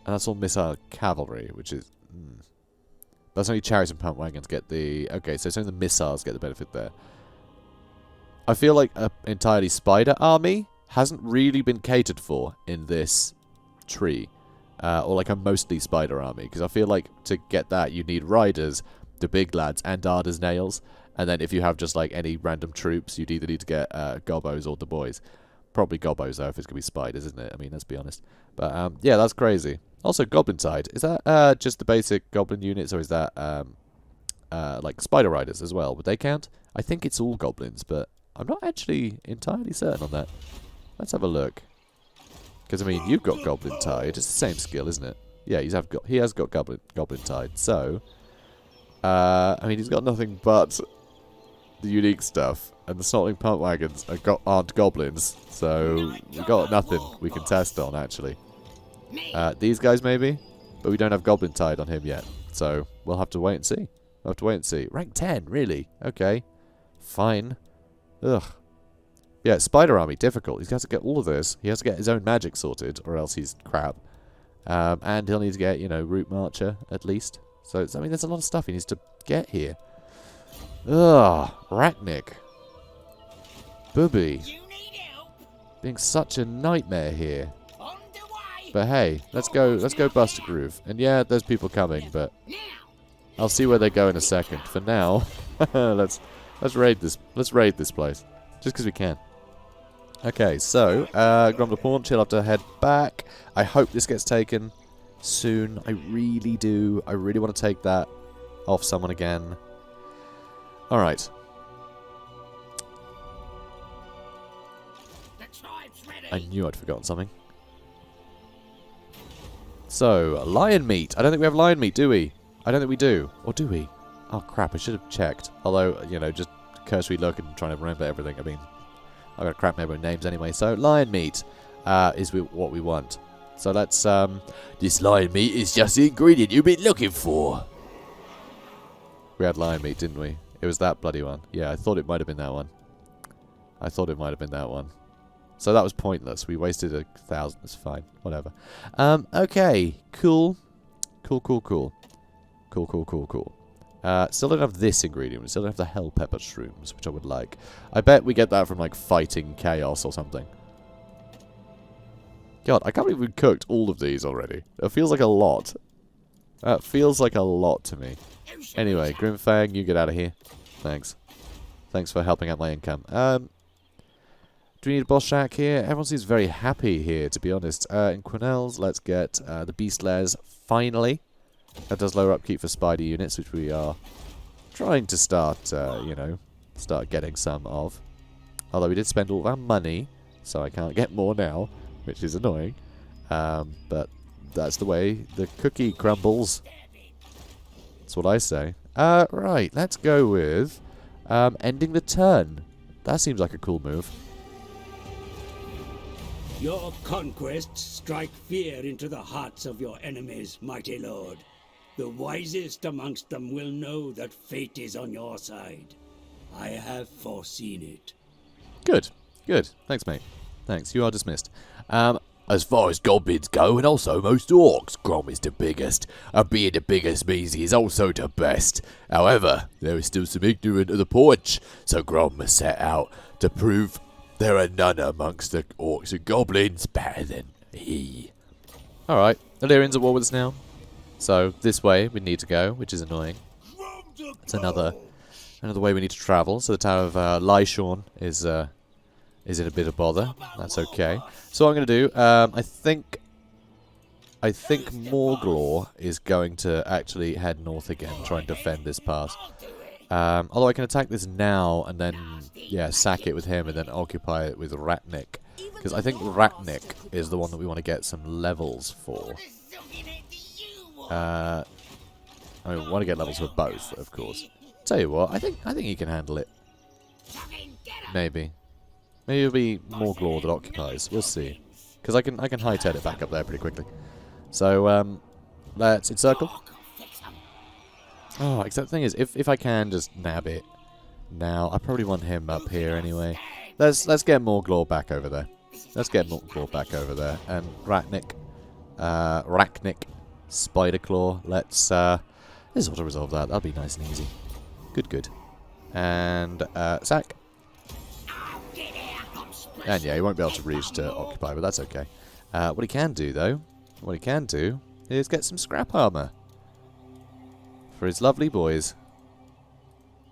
A: And that's all missile cavalry, which is... That's only chariots and pump wagons get the... Okay, so it's only the missiles get the benefit there. I feel like an entirely spider army hasn't really been catered for in this tree. Or like a mostly spider army. Because I feel like to get that, you need riders, the big lads, and Arda's nails. And then if you have just like any random troops, you'd either need to get Gobbos or the boys. Probably Gobbos though, if it's going to be spiders, isn't it? I mean, let's be honest. But yeah, that's crazy. Also, Goblin Tide. Is that just the basic Goblin units, or is that like Spider Riders as well? Would they count? I think it's all Goblins, but I'm not actually entirely certain on that. Let's have a look. Because, I mean, you've got Goblin Tide. It's the same skill, isn't it? Yeah, he has got Goblin Tide. So, I mean, he's got nothing but the unique stuff, and the snorting punt wagons aren't goblins, so we've got nothing we can test on, actually. These guys, maybe? But we don't have Goblin tied on him yet, so we'll have to wait and see. We'll have to wait and see. Rank 10, really? Okay. Fine. Ugh. Yeah, Spider Army, difficult. He has to get all of this. He has to get his own magic sorted, or else he's crap. And he'll need to get, you know, Root Marcher, at least. So, I mean, there's a lot of stuff he needs to get here. Ugh. Rachnik. Booby. Being such a nightmare here. But hey, let's go bust a groove. And yeah, there's people coming, but I'll see where they go in a second. For now, let's raid this place. Just because we can. Okay, so Grom The Paunch, he'll have to head back. I hope this gets taken soon. I really do. I really want to take that off someone again. Alright. I knew I'd forgotten something. So, lion meat. I don't think we have lion meat, do we? I don't think we do. Or do we? Oh, crap. I should have checked. Although, you know, just cursory look and trying to remember everything. I mean, I've got a crap memory of names anyway. So, lion meat is what we want. So, let's... This lion meat is just the ingredient you've been looking for. We had lion meat, didn't we? It was that bloody one. Yeah, I thought it might have been that one. So that was pointless. We wasted 1,000. It's fine. Whatever. Okay. Cool. Cool. Still don't have this ingredient. We still don't have the hell pepper shrooms, which I would like. I bet we get that from, like, fighting chaos or something. God, I can't believe we've cooked all of these already. It feels like a lot. That feels like a lot to me. Anyway, Grimfang, you get out of here. Thanks. Thanks for helping out my income. Do we need a boss shack here? Everyone seems very happy here, to be honest. In Quenelles, let's get the Beast Lairs, finally. That does lower upkeep for spider units, which we are trying to start, you know, start getting some of. Although we did spend all of our money, so I can't get more now, which is annoying. But that's the way the cookie crumbles. That's what I say. Right, let's go with ending the turn. That seems like a cool move.
C: Your conquests strike fear into the hearts of your enemies, mighty lord. The wisest amongst them will know that fate is on your side. I have foreseen it.
A: Good. Thanks, mate. Thanks. You are dismissed.
B: As far as goblins go, and also most orcs, Grom is the biggest. And being the biggest means he is also the best. However, there is still some ignorant of the Paunch, so Grom must set out to prove there are none amongst the orcs and goblins better than he.
A: Alright, Eltharian's at war with us now. So, this way we need to go, which is annoying. It's another way we need to travel. So the town of Lyshawn is in a bit of bother. That's okay. So what I'm going to do, I think Morglor is going to actually head north again, try and defend this pass. Although I can attack this now and then, yeah, sack it with him and then occupy it with Rachnik. Because I think Rachnik is the one that we want to get some levels for. I mean, we want to get levels for both, of course. Tell you what, I think he can handle it. Maybe. Maybe it'll be Morglor that occupies. We'll see. Because I can hightail it back up there pretty quickly. So, let's encircle. Oh, except the thing is, if I can just nab it now, I probably want him up here anyway. Let's get Morglor back over there. And Rachnik, Spiderclaw. Let's auto-resolve that. That'll be nice and easy. Good. And sack. And yeah, he won't be able to reach to occupy, but that's okay. What he can do, though, is get some scrap armor for his lovely boys.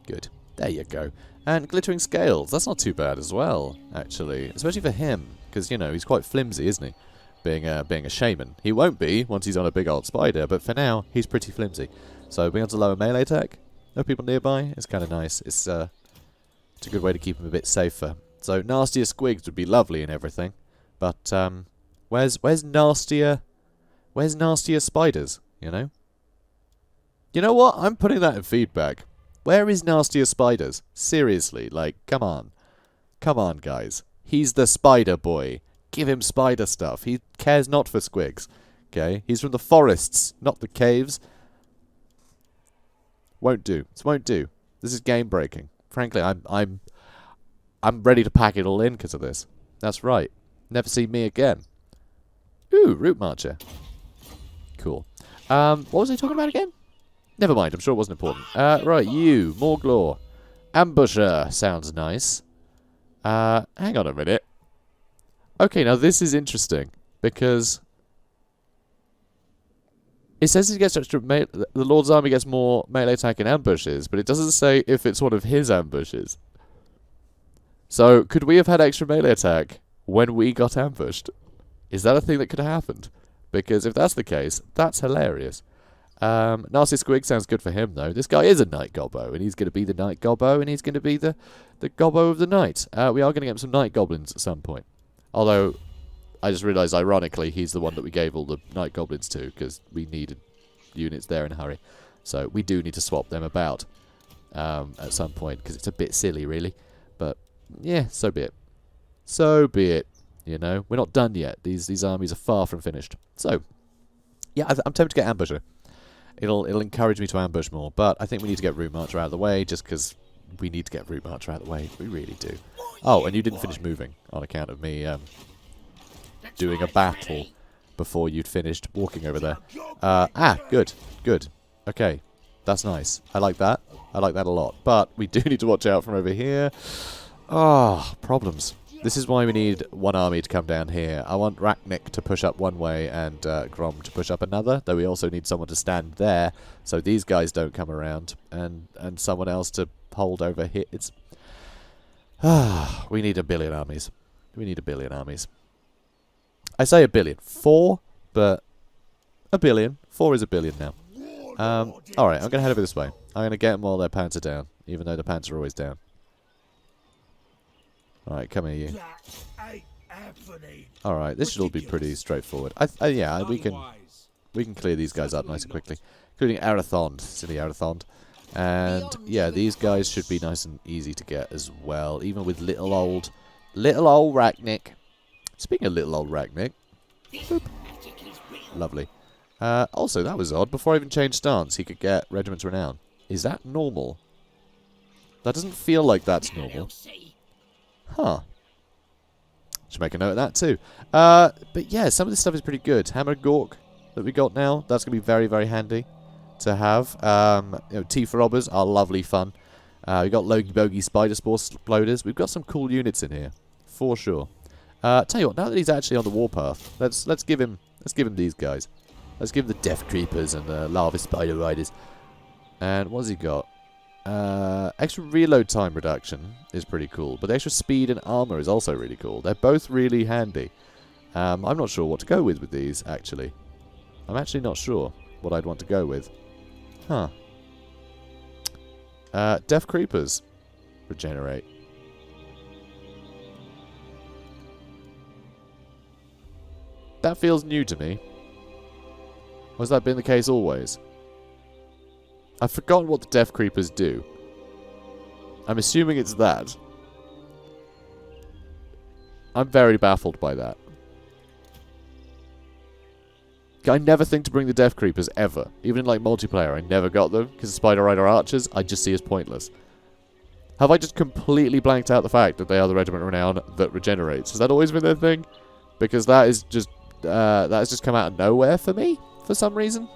A: Good. There you go. And glittering scales. That's not too bad as well, actually. Especially for him, because, you know, he's quite flimsy, isn't he? Being a shaman. He won't be once he's on a big old spider, but for now, he's pretty flimsy. So being able to lower melee attack, no people nearby, is kind of nice. It's a good way to keep him a bit safer. So nastier squigs would be lovely and everything, but where's nastier spiders? You know what? I'm putting that in feedback. Where is Nastier Spiders? Seriously, like, come on. Come on, guys. He's the spider boy. Give him spider stuff. He cares not for squigs. Okay? He's from the forests, not the caves. Won't do. This won't do. This is game breaking. Frankly, I'm ready to pack it all in because of this. That's right. Never see me again. Ooh, Root Marcher. Cool. What was I talking about again? Never mind, I'm sure it wasn't important. Right, you, Morglaw. Ambusher sounds nice. Hang on a minute. Okay, now this is interesting, because it says he gets extra the Lord's Army gets more melee attack in ambushes, but it doesn't say if it's one of his ambushes. So, could we have had extra melee attack when we got ambushed? Is that a thing that could have happened? Because if that's the case, that's hilarious. Nasty Squig sounds good for him, though. This guy is a Night Gobbo, and he's going to be the Night Gobbo, and he's going to be the Gobbo of the Night. We are going to get some Night Goblins at some point. Although, I just realised, ironically, he's the one that we gave all the Night Goblins to, because we needed units there in a hurry. So, we do need to swap them about at some point, because it's a bit silly, really. But, yeah, so be it. So be it. You know, we're not done yet. These armies are far from finished. So, yeah, I'm tempted to get Ambusher. It'll encourage me to ambush more, but I think we need to get Root Marcher out of the way, just because we need to get Root Marcher out of the way. We really do. Oh, and you didn't finish moving on account of me doing a battle before you'd finished walking over there. Good. Good. Okay, that's nice. I like that. I like that a lot. But we do need to watch out from over here. Ah, problems. This is why we need one army to come down here. I want Rachnik to push up one way and Grom to push up another, though we also need someone to stand there so these guys don't come around, and someone else to hold over here. It's we need 1 billion armies. We need 1 billion armies. I say 1 billion. 4, but 1 billion. 4 is 1 billion now. Alright, I'm going to head over this way. I'm going to get them while their pants are down, even though the pants are always down. Alright, come here, you. Alright, this should all be pretty straightforward. Yeah, we can clear these guys up nice and quickly. Including Arathond, silly Arathond. And, yeah, these guys should be nice and easy to get as well, even with little old Rachnik. Speaking of little old Rachnik. Boop. Lovely. Also, that was odd. Before I even changed stance, he could get Regiment's Renown. Is that normal? That doesn't feel like that's normal. Huh. Should make a note of that too. But yeah, some of this stuff is pretty good. Hammer Gork that we got now, that's going to be very, very handy to have. You know, Tifa Robbers are lovely fun. We've got Logie Bogie Spider Spore Exploders. We've got some cool units in here, for sure. Tell you what, now that he's actually on the warpath, let's give him these guys. Let's give him the Death Creepers and the Lava Spider Riders. And what's he got? Extra reload time reduction is pretty cool, but the extra speed and armor is also really cool. They're both really handy. I'm not sure what to go with these, actually. I'm actually not sure what I'd want to go with. Huh. Death Creepers regenerate. That feels new to me. Or has that been the case always? I've forgotten what the Death Creepers do. I'm assuming it's that. I'm very baffled by that. I never think to bring the Death Creepers, ever. Even in, like, multiplayer, I never got them, because the Spider Rider Archers, I just see as pointless. Have I just completely blanked out the fact that they are the Regiment Renown that regenerates? Has that always been their thing? Because that is just, that has just come out of nowhere for me, for some reason.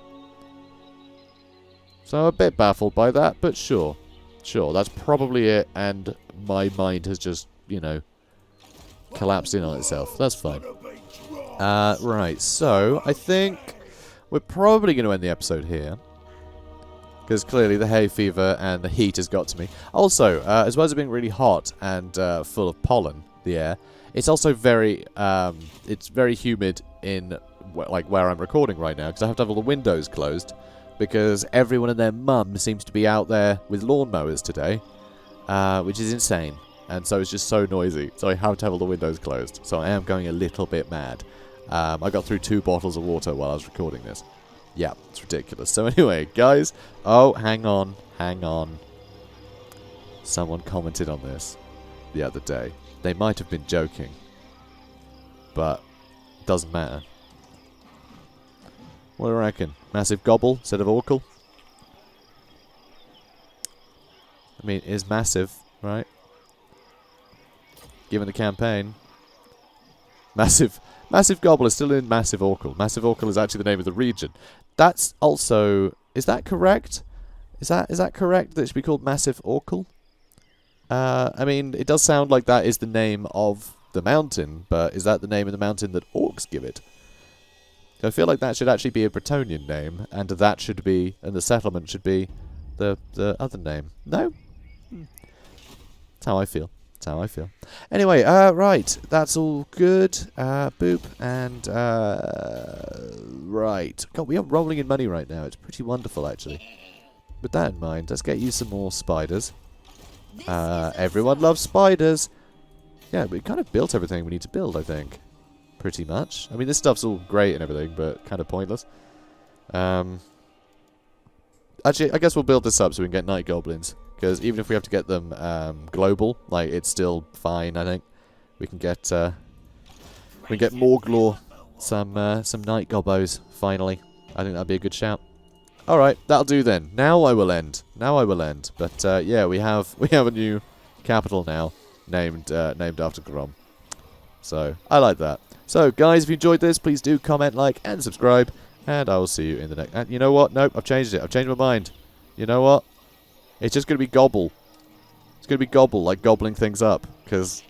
A: So I'm a bit baffled by that, but sure. Sure, that's probably it, and my mind has just, you know, collapsed in on itself. That's fine. Right, so I think we're probably going to end the episode here. Because clearly the hay fever and the heat has got to me. Also, as well as it being really hot and full of pollen, the air, it's also very, it's very humid in, like, where I'm recording right now, because I have to have all the windows closed. Because everyone and their mum seems to be out there with lawnmowers today, which is insane. And so it's just so noisy. So I have to have all the windows closed. So I am going a little bit mad. I got through 2 bottles of water while I was recording this. Yeah, it's ridiculous. So anyway, guys. Oh, hang on. Hang on. Someone commented on this the other day. They might have been joking, but it doesn't matter. What do you reckon? Massive gobble instead of orcal? I mean, it is massive, right? Given the campaign. Massive gobble is still in massive orcal. Massive orcal is actually the name of the region. That's also... Is that correct? Is that correct that it should be called massive orcal? I mean, it does sound like that is the name of the mountain, but is that the name of the mountain that orcs give it? So I feel like that should actually be a Bretonnian name, and that should be, and the settlement should be the other name. No? That's how I feel. That's how I feel. Anyway, right. That's all good. Boop. And, right. God, we are rolling in money right now. It's pretty wonderful, actually. With that in mind, let's get you some more spiders. Everyone loves spiders. Yeah, we kind of built everything we need to build, I think. Pretty much. I mean, this stuff's all great and everything, but kind of pointless. Actually, I guess we'll build this up so we can get night goblins. Because even if we have to get them global, like, it's still fine, I think. We can get Morglor some night gobbos, finally. I think that'd be a good shout. Alright, that'll do then. Now I will end. But yeah, we have a new capital now, named after Grom. So, I like that. So, guys, if you enjoyed this, please do comment, like, and subscribe. And I will see you in the next... And you know what? Nope, I've changed it. I've changed my mind. You know what? It's just going to be Gobble. It's going to be Gobble, like gobbling things up. Because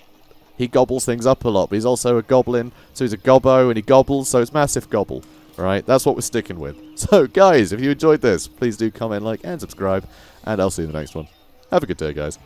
A: he gobbles things up a lot. But he's also a goblin, so he's a gobbo, and he gobbles, so it's massive gobble. Right? That's what we're sticking with. So, guys, if you enjoyed this, please do comment, like, and subscribe. And I'll see you in the next one. Have a good day, guys.